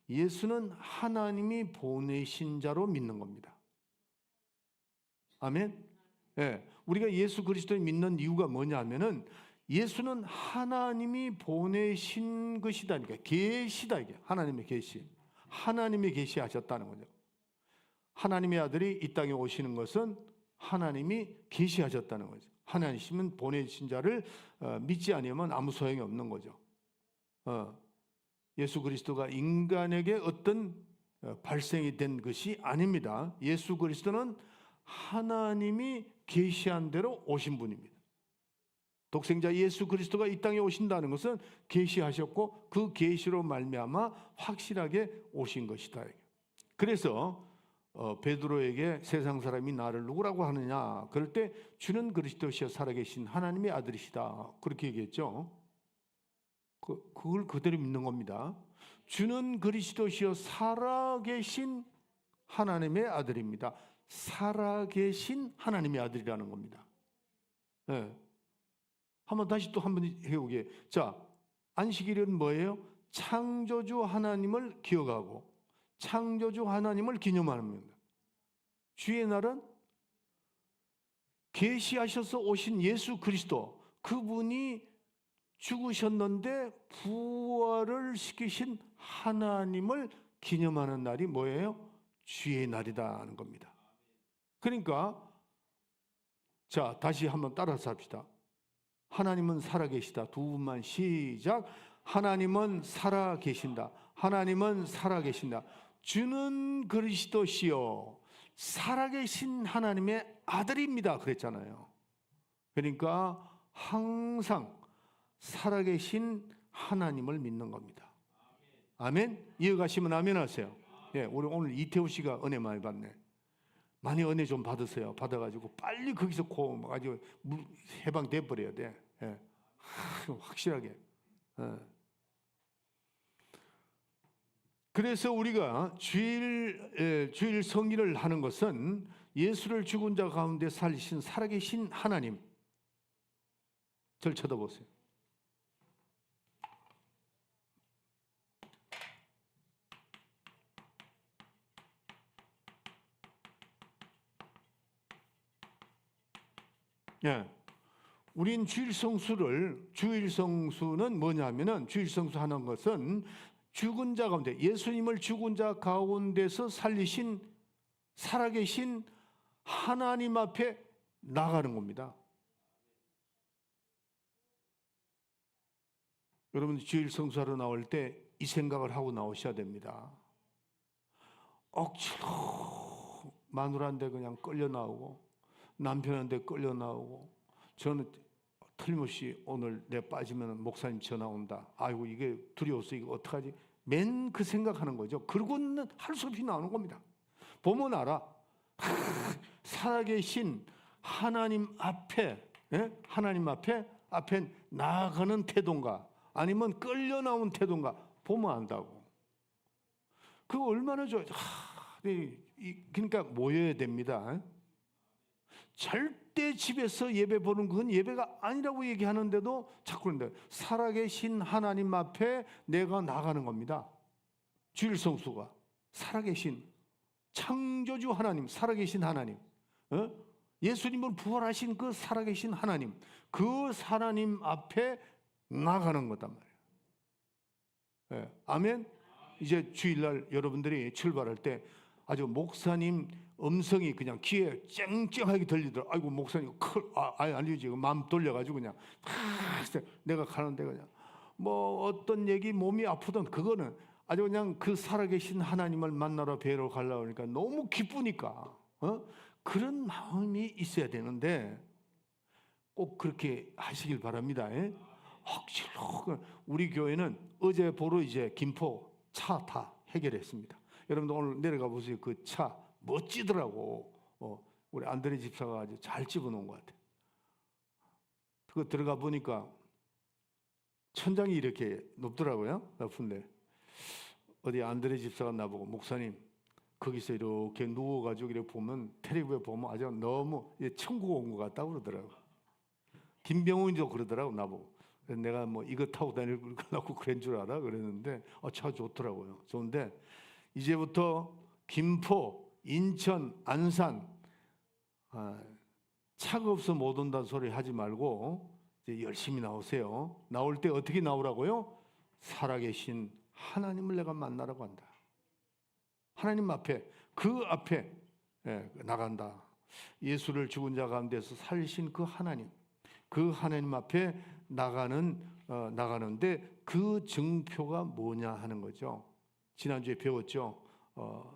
예수는 하나님이 보내신 자로 믿는 겁니다. 아멘. 우리가 예수 그리스도를 믿는 이유가 뭐냐면은 예수는 하나님이 보내신 것이다니까. 계시다 이게. 하나님의 계시. 하나님이 계시하셨다는 거죠. 하나님의 아들이 이 땅에 오시는 것은 하나님이 계시하셨다는 거죠. 하나님은 보내신 자를 믿지 아니하면 아무 소용이 없는 거죠. 예수 그리스도가 인간에게 어떤 발생이 된 것이 아닙니다. 예수 그리스도는 하나님이 계시한 대로 오신 분입니다. 독생자 예수 그리스도가 이 땅에 오신다는 것은 계시하셨고 그 계시로 말미암아 확실하게 오신 것이다. 그래서 베드로에게 세상 사람이 나를 누구라고 하느냐 그럴 때 주는 그리스도시여 살아계신 하나님의 아들이시다 그렇게 얘기했죠. 그걸 그대로 믿는 겁니다. 주는 그리스도시여 살아계신 하나님의 아들입니다. 살아계신 하나님의 아들이라는 겁니다. 네. 한번 다시 또 한번 해보게. 자, 안식일은 뭐예요? 창조주 하나님을 기억하고 창조주 하나님을 기념합니다. 주의 날은 계시하셔서 오신 예수 그리스도 그분이 죽으셨는데 부활을 시키신 하나님을 기념하는 날이 뭐예요? 주의 날이다 하는 겁니다. 그러니까 자 다시 한번 따라서 합시다. 하나님은 살아계시다. 두 분만 시작. 하나님은 살아계신다. 하나님은 살아계신다. 주는 그리스도시요 살아계신 하나님의 아들입니다 그랬잖아요. 그러니까 항상 살아계신 하나님을 믿는 겁니다. 아멘. 이해가시면 아멘 하세요. 예, 우리 오늘 이태우 씨가 은혜 많이 받네. 많이 은혜 좀 받으세요. 받아가지고 빨리 거기서 아주 해방돼 버려야 돼. 예. 확실하게. 예. 그래서 우리가 주일 성일을 하는 것은 예수를 죽은 자 가운데 살리신 살아계신 하나님. 저를 쳐다보세요. 예. 우린 주일 성수는 뭐냐면은 주일 성수하는 것은 죽은 자 가운데 예수님을 죽은 자 가운데서 살리신 살아계신 하나님 앞에 나가는 겁니다. 여러분 주일 성수하러 나올 때 이 생각을 하고 나오셔야 됩니다. 억지로 마누라한테 그냥 끌려 나오고 남편한테 끌려 나오고 저는 틀림없이 오늘 내 빠지면 목사님 전화 온다. 아이고 이게 두려워서 이거 어떡하지? 맨 그 생각하는 거죠. 그러고는 할 수 없이 나오는 겁니다. 보면 알아. 살아계신 하나님 앞에 하나님 앞에 나아가는 태도인가 아니면 끌려 나온 태도인가 보면 안다고. 그거 얼마나 좋아요. 그러니까 모여야 됩니다. 절대 집에서 예배 보는 건 예배가 아니라고 얘기하는데도 자꾸 그런데 살아계신 하나님 앞에 내가 나가는 겁니다. 주일 성수가 살아계신 창조주 하나님, 살아계신 하나님, 예수님을 부활하신 그 살아계신 하나님, 그 하나님 앞에 나가는 거단 말이에요. 예, 아멘. 이제 주일날 여러분들이 출발할 때 아주 목사님 음성이 그냥 귀에 쨍쨍하게 들리더라고요. 아이고 목사님 아니지 마음 돌려가지고 그냥 내가 가는데 그냥 뭐 어떤 얘기 몸이 아프던 그거는 아주 그냥 그 살아계신 하나님을 만나러 뵈러 가려고 하니까 너무 기쁘니까 그런 마음이 있어야 되는데 꼭 그렇게 하시길 바랍니다. 억지로 우리 교회는 어제 보러 이제 김포 차 다 해결했습니다. 여러분들 오늘 내려가 보세요. 그 차 멋지더라고. 우리 안드레 집사가 아주 잘 집어놓은 것 같아요. 그거 들어가 보니까 천장이 이렇게 높더라고요. 높은데 어디 안드레 집사가 나보고 목사님 거기서 이렇게 누워가지고 이렇게 보면 텔레비에 보면 아주 너무 천국 온 것 같다고 그러더라고. 김병훈이도 그러더라고 나보고. 그래서 내가 뭐 이거 타고 다니려고 그런 줄 알아 그랬는데 차 좋더라고요. 좋은데 이제부터 김포, 인천, 안산 차가 없어 못 온다는 소리 하지 말고 이제 열심히 나오세요. 나올 때 어떻게 나오라고요? 살아계신 하나님을 내가 만나라고 한다. 하나님 앞에 그 앞에 나간다. 예수를 죽은 자 가운데서 살리신 그 하나님 그 하나님 앞에 나가는데 그 증표가 뭐냐 하는 거죠. 지난주에 배웠죠.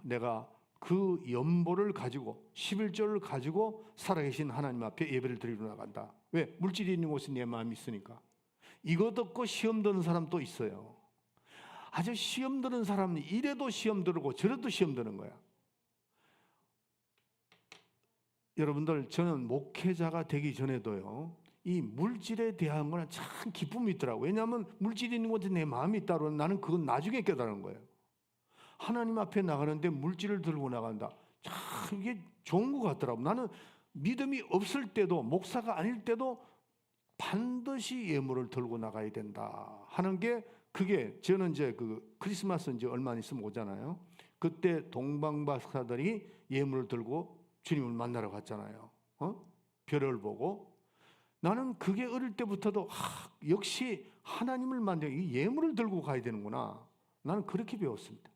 내가 그 연보를 가지고 11조를 가지고 살아계신 하나님 앞에 예배를 드리러 나간다. 왜? 물질이 있는 곳에 내 마음이 있으니까. 이거 듣고 시험 드는 사람도 있어요. 아주 시험 드는 사람은 이래도 시험 들고 저래도 시험 드는 거야. 여러분들, 저는 목회자가 되기 전에도요, 이 물질에 대한 거는 참 기쁨이 있더라고요. 왜냐하면 물질이 있는 곳에 내 마음이 있다고 나는 그건 나중에 깨달은 거예요. 하나님 앞에 나가는데 물질을 들고 나간다. 참 이게 좋은 것 같더라고요. 나는 믿음이 없을 때도, 목사가 아닐 때도 반드시 예물을 들고 나가야 된다 하는 게, 그게 저는 이제 그 크리스마스 이제 얼마 안 있으면 오잖아요. 그때 동방박사들이 예물을 들고 주님을 만나러 갔잖아요. 별을 보고. 나는 그게 어릴 때부터도 역시 하나님을 만나 이 예물을 들고 가야 되는구나. 나는 그렇게 배웠습니다.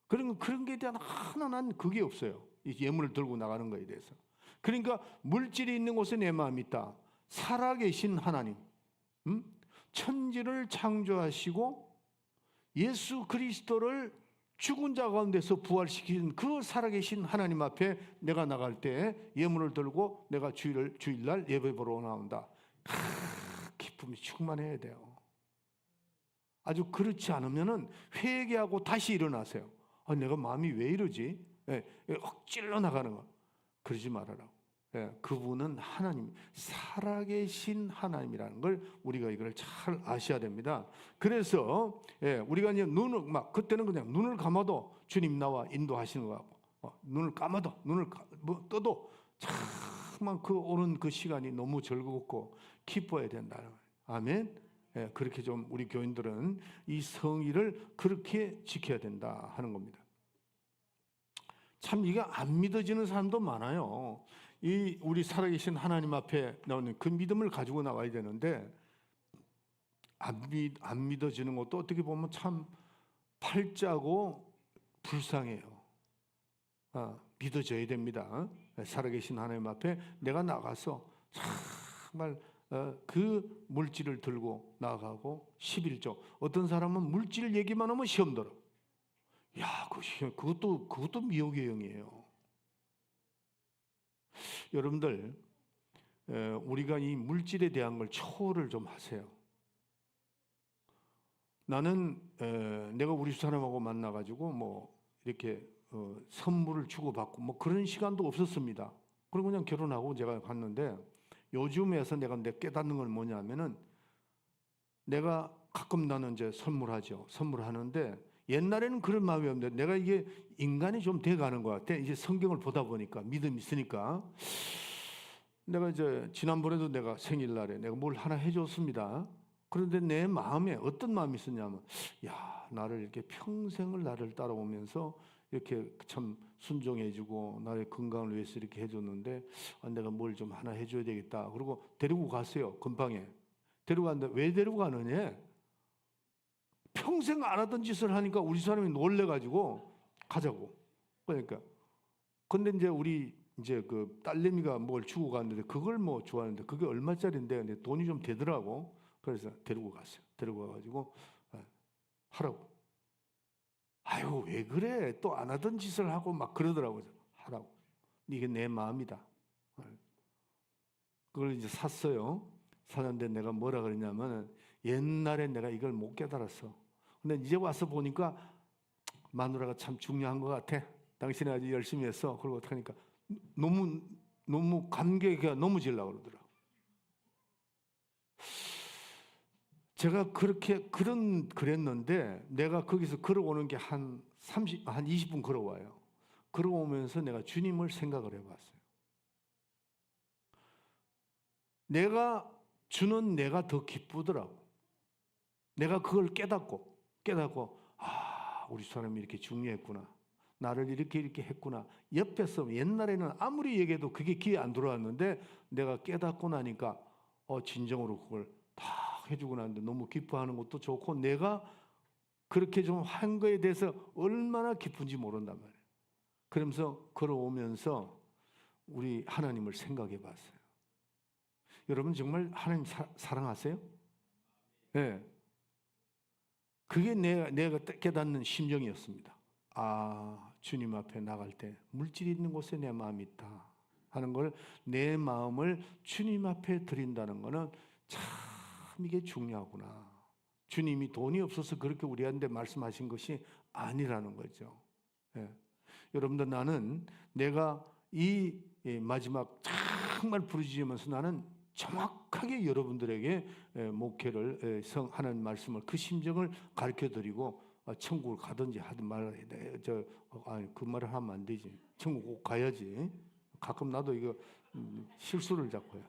그런 게 대한 하나 난 그게 없어요. 이 예물을 들고 나가는 거에 대해서. 그러니까 물질이 있는 곳에 내 마음이 있다. 살아계신 하나님, 천지를 창조하시고 예수 그리스도를 죽은 자 가운데서 부활시킨 그 살아계신 하나님 앞에 내가 나갈 때 예물을 들고 내가 주일날 예배 보러 나온다. 기쁨이 충만해야 돼요. 아주 그렇지 않으면은 회개하고 다시 일어나세요. 내가 마음이 왜 이러지? 억질러 나가는 거. 그러지 말아라고. 그분은 하나님, 살아계신 하나님이라는 걸 우리가 이걸 잘 아셔야 됩니다. 그래서 우리가 이제 눈을 그때는 그냥 눈을 감아도 주님 나와 인도하시는 거 같고, 눈을 감아도 떠도 참만 그 오는 그 시간이 너무 즐겁고 기뻐야 된다는 거예요. 아멘. 그렇게 좀 우리 교인들은 이 성의를 그렇게 지켜야 된다 하는 겁니다. 참 이게 안 믿어지는 사람도 많아요. 이 우리 살아계신 하나님 앞에 나오는 그 믿음을 가지고 나와야 되는데 안 믿어지는 것도 어떻게 보면 참 팔자고 불쌍해요. 믿어져야 됩니다. 살아계신 하나님 앞에 내가 나가서 정말 그 물질을 들고 나가고 11조. 어떤 사람은 물질 얘기만 하면 시험 들어. 야, 그것도 미혹의 영이에요. 여러분들, 우리가 이 물질에 대한 걸 초월을 좀 하세요. 나는 내가 우리 사람하고 만나가지고 뭐 이렇게 선물을 주고받고 뭐 그런 시간도 없었습니다. 그리고 그냥 결혼하고 제가 갔는데, 요즘에서 내가 깨닫는 건 뭐냐면은, 내가 가끔 나는 이제 선물하는데 옛날에는 그런 마음이 없는데 내가 이게 인간이 좀 돼가는 것 같아. 이제 성경을 보다 보니까, 믿음이 있으니까. 내가 이제 지난번에도 내가 생일날에 내가 뭘 하나 해줬습니다. 그런데 내 마음에 어떤 마음이 있었냐면, 야, 나를 이렇게 평생을 나를 따라오면서 이렇게 참 순종해주고 나의 건강을 위해서 이렇게 해줬는데, 내가 뭘 좀 하나 해줘야 되겠다. 그리고 데리고 갔어요. 금방에 데리고 갔는데, 왜 데리고 가느냐, 평생 안 하던 짓을 하니까 우리 사람이 놀래가지고 가자고. 그러니까. 근데 이제 우리 이제 그 딸내미가 뭘 주고 갔는데, 그걸 뭐 좋아하는데 그게 얼마짜리인데, 근데 돈이 좀 되더라고. 그래서 데리고 갔어요. 데리고 가가지고 하라고. 아유, 왜 그래? 또 안 하던 짓을 하고 막 그러더라고요. 하라고. 이게 내 마음이다. 그걸 이제 샀어요. 사는데 내가 뭐라 그랬냐면, 옛날에 내가 이걸 못 깨달았어. 근데 이제 와서 보니까 마누라가 참 중요한 것 같아. 당신이 아주 열심히 했어. 그러고 어떻게 하니까 너무 감격이 너무 질라고 그러더라고. 제가 그랬는데 내가 거기서 걸어오는 게 한 20분 걸어와요. 걸어오면서 내가 주님을 생각을 해봤어요. 내가 주는 내가 더 기쁘더라고. 내가 그걸 깨닫고 우리 사람이 이렇게 중요했구나. 나를 이렇게 했구나. 옆에서 옛날에는 아무리 얘기해도 그게 귀에 안 들어왔는데, 내가 깨닫고 나니까 진정으로 그걸 다 해주고 나는데 너무 기뻐하는 것도 좋고, 내가 그렇게 좀 한 거에 대해서 얼마나 기쁜지 모른단 말이에요. 그러면서 걸어오면서 우리 하나님을 생각해 봤어요. 여러분 정말 하나님 사랑하세요? 네. 그게 내가 깨닫는 심정이었습니다. 아, 주님 앞에 나갈 때 물질이 있는 곳에 내 마음이 있다 하는 걸, 내 마음을 주님 앞에 드린다는 거는 참 이게 중요하구나. 주님이 돈이 없어서 그렇게 우리한테 말씀하신 것이 아니라는 거죠. 예. 여러분들, 나는 내가 이 마지막 정말 부르짖으면서 나는 정확하게 여러분들에게 목회를 하는 말씀을, 그 심정을 가르쳐드리고 천국을 가든지 하든 말해야 돼. 그 말을 하면 안 되지. 천국 꼭 가야지. 가끔 나도 이거 실수를 자꾸 해요.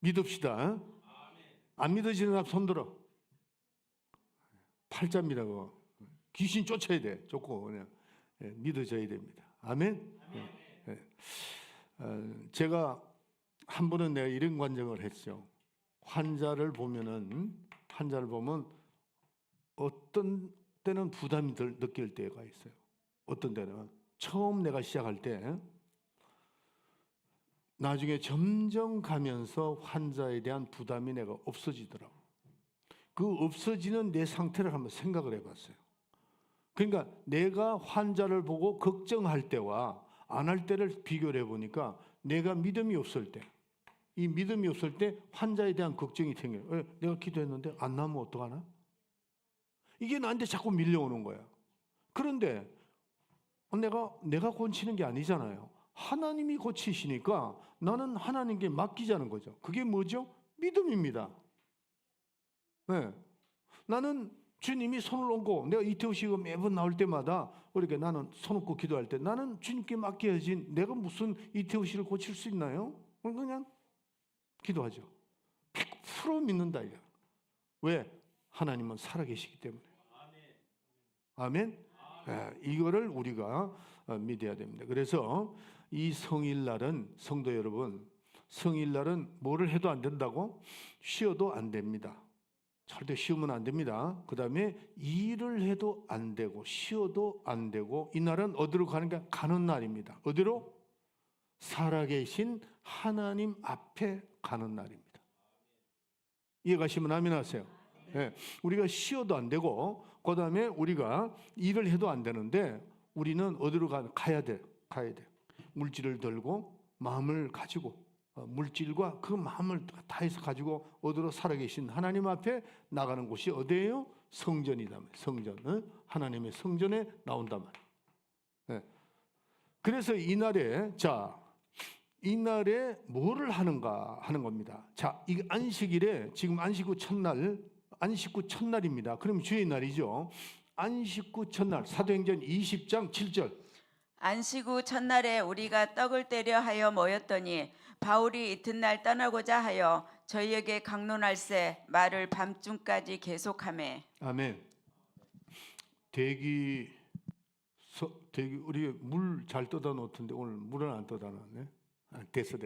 믿읍시다. 안 믿어지는 앞 손들어. 팔자입니다. 그거. 귀신 쫓아야 돼. 쫓고 그냥 믿어져야 됩니다. 아멘. 제가 한 번은 내가 이런 관정을 했죠. 환자를 보면 어떤 때는 부담이 느낄 때가 있어요. 어떤 때는 처음 내가 시작할 때, 나중에 점점 가면서 환자에 대한 부담이 내가 없어지더라고. 그 없어지는 내 상태를 한번 생각을 해봤어요. 그러니까 내가 환자를 보고 걱정할 때와 안 할 때를 비교를 해보니까, 내가 믿음이 없을 때, 이 믿음이 없을 때 환자에 대한 걱정이 생겨요. 내가 기도했는데 안 나면 어떡하나? 이게 나한테 자꾸 밀려오는 거야. 그런데 내가 고치는 게 아니잖아요. 하나님이 고치시니까 나는 하나님께 맡기자는 거죠. 그게 뭐죠? 믿음입니다. 네. 나는 주님이 손을 얹고, 내가 이태우시가 매번 나올 때마다 그렇게 나는 손 얹고 기도할 때, 나는 주님께 맡겨야지. 내가 무슨 이태우시를 고칠 수 있나요? 그냥 기도하죠. 100% 믿는다 이거. 왜? 하나님은 살아계시기 때문에. 아멘. 이거를 우리가 믿어야 됩니다. 그래서 이 성일날은, 성도 여러분, 성일날은 뭐를 해도 안 된다고? 쉬어도 안 됩니다. 절대 쉬우면 안 됩니다. 그 다음에 일을 해도 안 되고 쉬어도 안 되고, 이날은 어디로 가는가? 가는 날입니다. 어디로? 살아계신 하나님 앞에 가는 날입니다. 이해가시면 아멘 하세요. 네. 우리가 쉬어도 안 되고, 그 다음에 우리가 일을 해도 안 되는데, 우리는 어디로 가야 돼. 물질을 들고 마음을 가지고, 물질과 그 마음을 다해서 가지고 어디로 살아계신 하나님 앞에 나가는 곳이 어디예요? 성전이다. 성전. 하나님의 성전에 나온단 말이에요. 네. 그래서 이날에 뭐를 하는가 하는 겁니다. 자, 이 안식일에, 지금 안식 후 첫날입니다. 그럼 주의 날이죠. 안식 후 첫날, 사도행전 20장 7절. 안식 후 첫날에 우리가 떡을 떼려 하여 모였더니 바울이 이튿날 떠나고자 하여 저희에게 강론할세 말을 밤중까지 계속하매. 아멘. 대기 우리 물 잘 떠다 놓던데 오늘 물은 안 떠다 놨네. 됐어.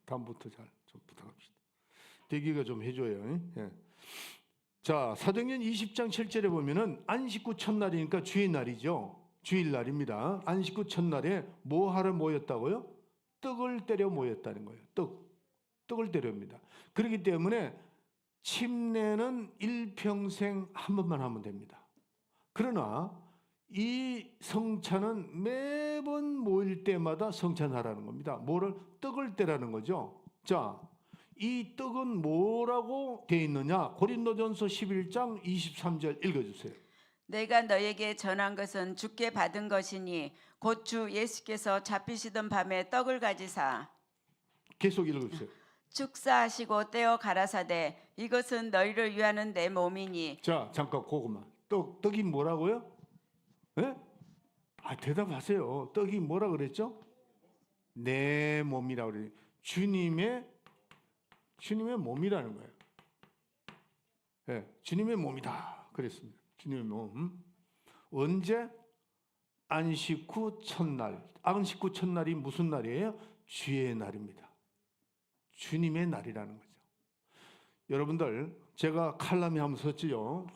다음부터 잘 좀 부탁합시다. 대기가 좀 해줘요. 예. 자, 사도행전 20장 7절에 보면은 안식 후 첫날이니까 주의 날이죠. 주일날입니다. 안식 후 첫날에 뭐 하러 모였다고요? 떡을 때려 모였다는 거예요. 떡을 때려입니다. 그렇기 때문에 침례는 일평생 한 번만 하면 됩니다. 그러나 이 성찬은 매번 모일 때마다 성찬하라는 겁니다. 뭐를? 떡을 떼라는 거죠. 자, 이 떡은 뭐라고 되어 있느냐? 고린도전서 11장 23절 읽어주세요. 내가 너에게 전한 것은 주께 받은 것이니 곧 주 예수께서 잡히시던 밤에 떡을 가지사. 계속 읽어주세요. 축사하시고 떼어 가라사대 이것은 너희를 위하는 내 몸이니. 자, 잠깐 그것만. 떡이 뭐라고요? 네? 대답하세요. 떡이 뭐라 그랬죠? 내 몸이라고 그래요. 주님의 몸이라는 거예요. 네, 주님의 몸이다 그랬습니다. 주님의 몸. 언제? 안식 후 첫날. 안식 후 첫날이 무슨 날이에요? 주의 날입니다. 주님의 날이라는 거죠. 여러분들, 제가 칼럼에 한번 썼지요.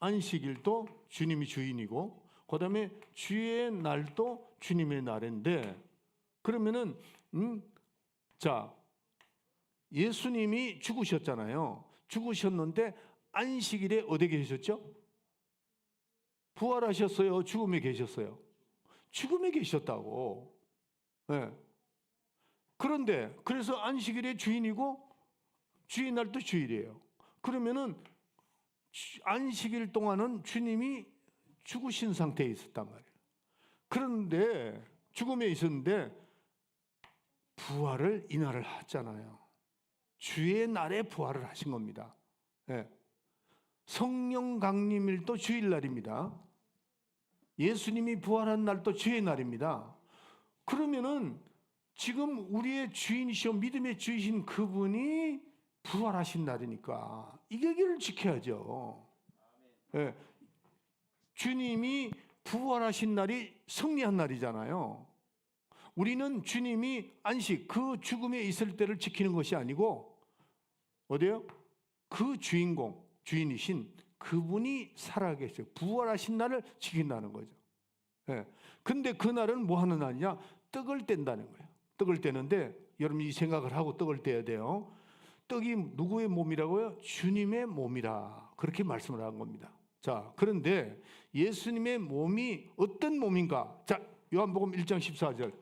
안식일도 주님이 주인이고, 그다음에 주의 날도 주님의 날인데, 그러면은 자, 예수님이 죽으셨잖아요. 죽으셨는데 안식일에 어디 계셨죠? 부활하셨어요? 죽음에 계셨어요? 죽음에 계셨다고. 네. 그런데 그래서 안식일의 주인이고 주의 날도 주일이에요. 그러면은 안식일 동안은 주님이 죽으신 상태에 있었단 말이에요. 그런데 죽음에 있었는데 부활을 이날을 하잖아요. 주의 날에 부활을 하신 겁니다. 네. 성령 강림일도 주일날입니다. 예수님이 부활한 날도 주의 날입니다. 그러면은 지금 우리의 주인이시오 믿음의 주이신 그분이 부활하신 날이니까 이 계기를 지켜야죠. 네. 주님이 부활하신 날이 승리한 날이잖아요. 우리는 주님이 안식, 그 죽음에 있을 때를 지키는 것이 아니고 어디요? 그 주인공, 주인이신 그분이 살아계세요. 부활하신 날을 지킨다는 거죠. 예. 근데 그날은 뭐 하는 날이냐? 떡을 뗀다는 거예요. 떡을 떼는데 여러분 이 생각을 하고 떡을 떼야 돼요. 떡이 누구의 몸이라고요? 주님의 몸이라. 그렇게 말씀을 한 겁니다. 자, 그런데 예수님의 몸이 어떤 몸인가? 자, 요한복음 1장 14절.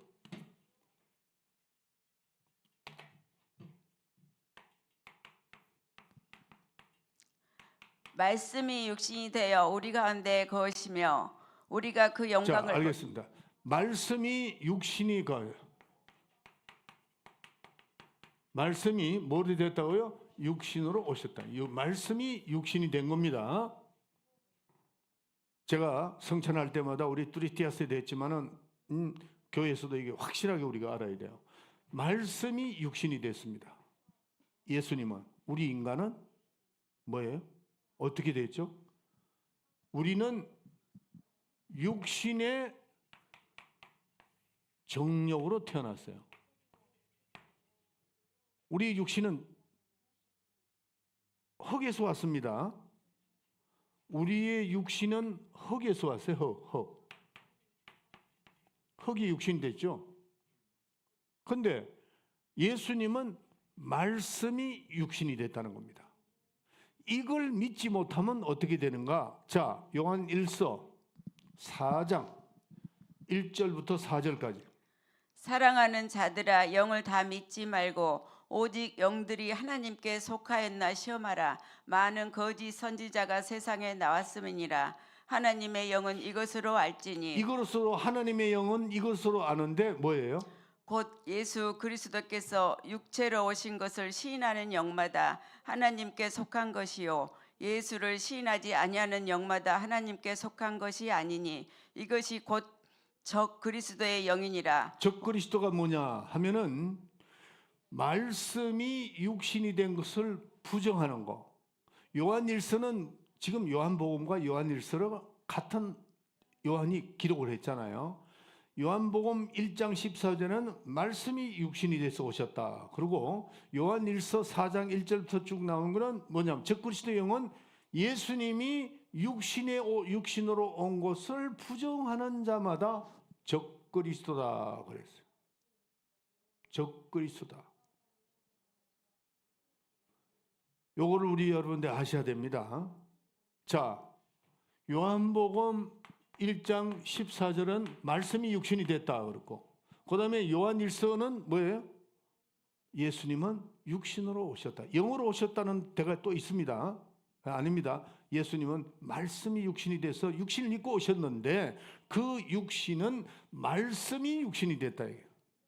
말씀이 육신이 되어 우리 가운데 거하시며 우리가 그 영광을 자, 알겠습니다. 말씀이 육신이 거예요. 말씀이 뭐로 됐다고요? 육신으로 오셨다. 이 말씀이 육신이 된 겁니다. 제가 성찬할 때마다 우리 뚜리티아스에 됐지만은 교회에서도 이게 확실하게 우리가 알아야 돼요. 말씀이 육신이 됐습니다. 예수님은, 우리 인간은 뭐예요? 어떻게 됐죠? 우리는 육신의 정력으로 태어났어요. 우리 육신은 흙에서 왔습니다. 우리의 육신은 흙에서 왔어요. 흙. 흙이 육신이 됐죠. 그런데 예수님은 말씀이 육신이 됐다는 겁니다. 이걸 믿지 못하면 어떻게 되는가? 자, 요한 1서 4장 1절부터 4절까지. 사랑하는 자들아 영을 다 믿지 말고 오직 영들이 하나님께 속하였나 시험하라. 많은 거짓 선지자가 세상에 나왔음이니라. 하나님의 영은 이것으로 알지니 이것으로 하나님의 영은 이것으로 아는데 뭐예요? 곧 예수 그리스도께서 육체로 오신 것을 시인하는 영마다 하나님께 속한 것이요 예수를 시인하지 아니하는 영마다 하나님께 속한 것이 아니니 이것이 곧 적 그리스도의 영이니라. 적 그리스도가 뭐냐 하면은 말씀이 육신이 된 것을 부정하는 거. 요한일서는 지금 요한복음과 요한일서가 같은 요한이 기록을 했잖아요. 요한복음 1장 14절에는 말씀이 육신이 돼서 오셨다. 그리고 요한일서 4장 1절부터 쭉 나오는 거는 뭐냐면 적 그리스도의 영은 예수님이 육신으로 온 것을 부정하는 자마다 적 그리스도다 그랬어요. 적 그리스도다. 요거를 우리 여러분들 아셔야 됩니다. 자, 요한복음 1장 14절은 말씀이 육신이 됐다 그랬고, 그 다음에 요한일서는 뭐예요? 예수님은 육신으로 오셨다. 영으로 오셨다는 데가 또 있습니다. 아닙니다. 예수님은 말씀이 육신이 돼서 육신을 입고 오셨는데 그 육신은 말씀이 육신이 됐다.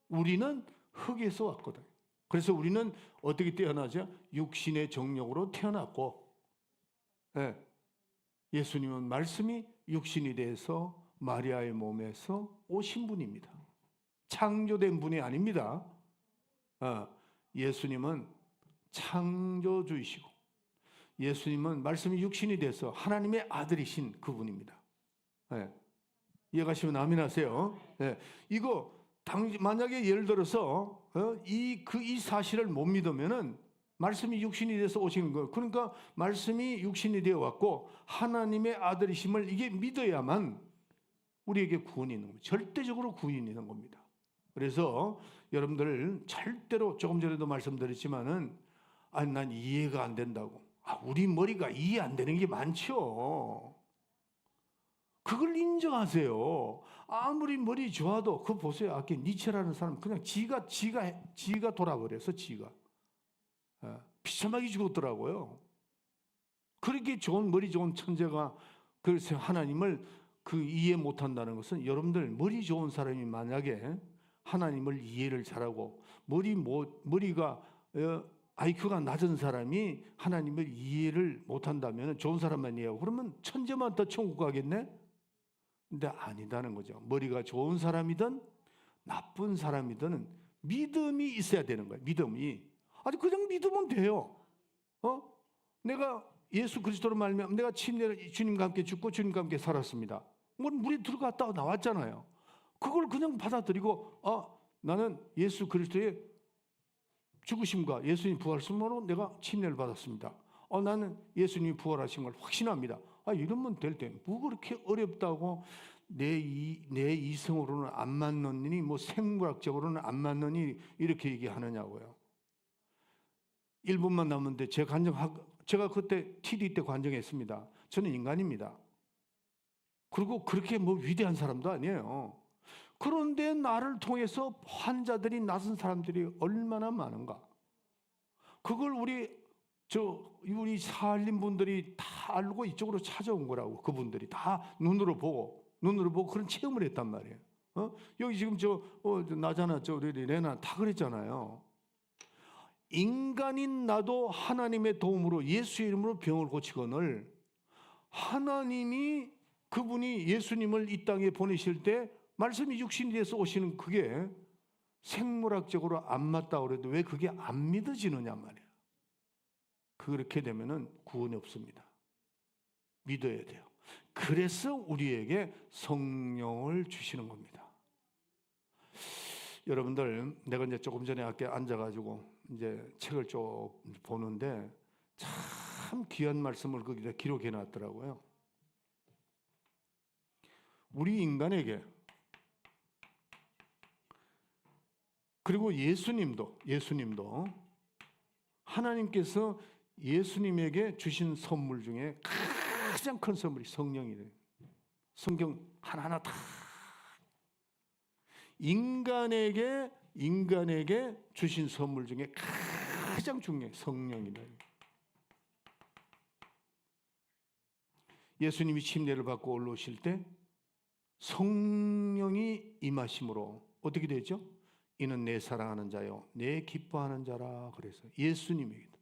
우리는 흙에서 왔거든. 그래서 우리는 어떻게 태어나죠? 육신의 정력으로 태어났고, 예. 예수님은 말씀이 육신이 돼서 마리아의 몸에서 오신 분입니다. 창조된 분이 아닙니다. 예수님은 창조주이시고 예수님은 말씀이 육신이 돼서 하나님의 아들이신 그분입니다. 이해가시면 아멘하세요. 이거 만약에 예를 들어서 이 사실을 못 믿으면은 말씀이 육신이 돼서 오신 거예요. 그러니까 말씀이 육신이 되어 왔고 하나님의 아들이심을 이게 믿어야만 우리에게 구원이 있는 겁니다. 절대적으로 구원이 있는 겁니다. 그래서 여러분들 절대로 조금 전에도 말씀드렸지만은 아니 난 이해가 안 된다고. 우리 머리가 이해 안 되는 게 많죠. 그걸 인정하세요. 아무리 머리 좋아도 그거 보세요. 아까 니체라는 사람 그냥 지가 돌아버려서 지가 비참하게 죽었더라고요. 그렇게 좋은 머리 좋은 천재가 그래서 하나님을 그 이해 못한다는 것은 여러분들 머리 좋은 사람이 만약에 하나님을 이해를 잘하고 머리가 IQ가 낮은 사람이 하나님을 이해를 못한다면 좋은 사람만 이해하고 그러면 천재만 더 천국 가겠네? 근데 아니다는 거죠. 머리가 좋은 사람이든 나쁜 사람이든 믿음이 있어야 되는 거예요. 믿음이. 아니 그냥 믿으면 돼요. 내가 예수 그리스도로 말미암아 내가 침례를 주님과 함께 죽고 주님과 함께 살았습니다. 물에 들어갔다가 나왔잖아요. 그걸 그냥 받아들이고 나는 예수 그리스도의 죽으심과 예수님 부활하심으로 내가 침례를 받았습니다. 나는 예수님이 부활하신 걸 확신합니다. 이러면 될 때 뭐 그렇게 어렵다고 내 이성으로는 안 맞느니 뭐 생물학적으로는 안 맞느니 이렇게 얘기하느냐고요. 1분만 남았는데 제가 그때 TD 때 관정했습니다. 저는 인간입니다. 그리고 그렇게 뭐 위대한 사람도 아니에요. 그런데 나를 통해서 환자들이 낫은 사람들이 얼마나 많은가. 그걸 우리 사할린 분들이 다 알고 이쪽으로 찾아온 거라고. 그분들이 다 눈으로 보고 그런 체험을 했단 말이에요. 여기 지금 나잖아, 우리 레나 다 그랬잖아요. 인간인 나도 하나님의 도움으로 예수의 이름으로 병을 고치거늘 하나님이 그분이 예수님을 이 땅에 보내실 때 말씀이 육신이 돼서 오시는 그게 생물학적으로 안 맞다고 그래도 왜 그게 안 믿어지느냐 말이에요. 그렇게 되면은 구원이 없습니다. 믿어야 돼요. 그래서 우리에게 성령을 주시는 겁니다. 여러분들 내가 이제 조금 전에 아까 앉아가지고 이제 책을 쭉 보는데 참 귀한 말씀을 거기다 기록해 놨더라고요. 우리 인간에게 그리고 예수님도 하나님께서 예수님에게 주신 선물 중에 가장 큰 선물이 성령이래요. 성경 하나하나 다 인간에게 주신 선물 중에 가장 중요해 성령이래요. 예수님이 침례를 받고 올라오실 때 성령이 임하심으로 어떻게 되죠? 이는 내 사랑하는 자요 내 기뻐하는 자라. 그래서 예수님에게도.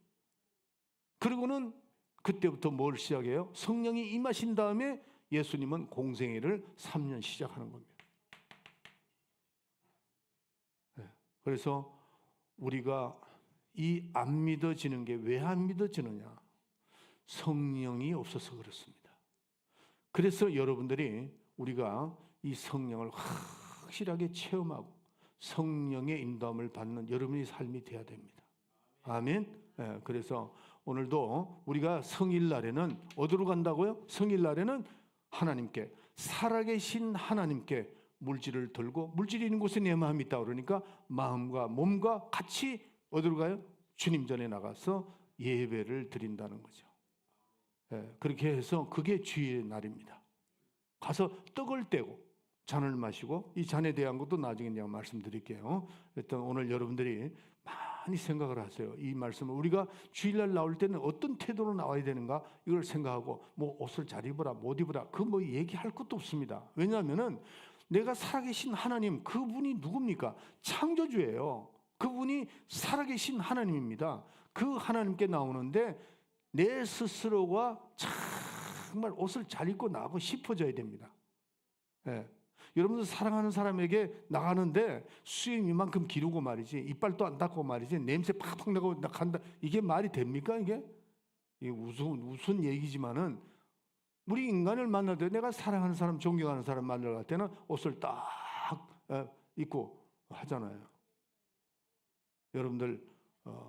그리고는 그때부터 뭘 시작해요? 성령이 임하신 다음에 예수님은 공생애를 3년 시작하는 겁니다. 그래서 우리가 이 안 믿어지는 게 왜 안 믿어지느냐? 성령이 없어서 그렇습니다. 그래서 여러분들이 우리가 이 성령을 확실하게 체험하고 성령의 인도함을 받는 여러분의 삶이 되어야 됩니다. 아멘. 그래서 오늘도 우리가 성일날에는 어디로 간다고요? 성일날에는 하나님께 살아계신 하나님께 물질을 들고 물질이 있는 곳에 내 마음이 있다 그러니까 마음과 몸과 같이 어디로 가요? 주님 전에 나가서 예배를 드린다는 거죠. 그렇게 해서 그게 주의 날입니다. 가서 떡을 떼고 잔을 마시고 이 잔에 대한 것도 나중에 제가 말씀드릴게요. 일단 오늘 여러분들이 많이 생각을 하세요. 이 말씀을 우리가 주일날 나올 때는 어떤 태도로 나와야 되는가 이걸 생각하고 뭐 옷을 잘 입어라 못 입어라 그 뭐 얘기할 것도 없습니다. 왜냐하면은 내가 살아계신 하나님 그분이 누굽니까? 창조주예요. 그분이 살아계신 하나님입니다. 그 하나님께 나오는데 내 스스로가 정말 옷을 잘 입고 나가고 싶어져야 됩니다. 여러분들 사랑하는 사람에게 나가는데 수염 이만큼 기르고 말이지 이빨도 안 닦고 말이지 냄새 팍팍 나고 간다 이게 말이 됩니까 이게? 이게 우스운 얘기지만은 우리 인간을 만날 때 내가 사랑하는 사람 존경하는 사람 만나러 갈 때는 옷을 딱 입고 하잖아요. 여러분들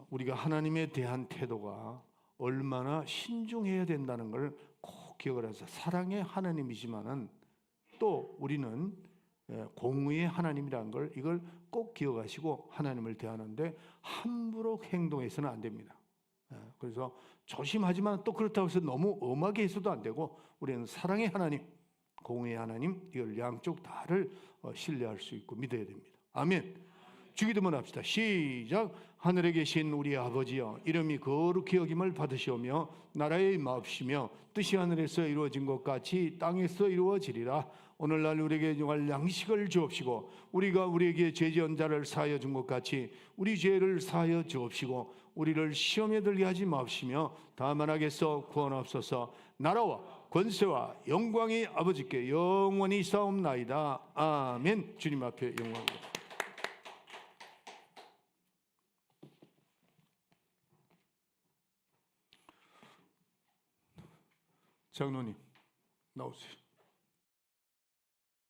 우리가 하나님에 대한 태도가 얼마나 신중해야 된다는 걸 꼭 기억을 해서 사랑의 하나님이지만은 또 우리는 공의의 하나님이라는 걸 이걸 꼭 기억하시고 하나님을 대하는데 함부로 행동해서는 안 됩니다. 그래서 조심하지만 또 그렇다고 해서 너무 엄하게 해서도 안 되고 우리는 사랑의 하나님, 공의의 하나님 이걸 양쪽 다를 신뢰할 수 있고 믿어야 됩니다. 아멘. 주기도문 합시다. 시작. 하늘에 계신 우리 아버지여, 이름이 거룩히 여김을 받으시오며 나라의 임하옵시며 뜻이 하늘에서 이루어진 것 같이 땅에서 이루어지리라. 오늘날 우리에게 용할 양식을 주옵시고 우리가 우리에게 죄 지은 자를 사하여 준 것 같이 우리 죄를 사하여 주옵시고 우리를 시험에 들게 하지 마옵시며 다만 악에서 구원하옵소서. 나라와 권세와 영광이 아버지께 영원히 있사옵나이다. 아멘. 주님 앞에 영광입니다. 장로님 나오세요.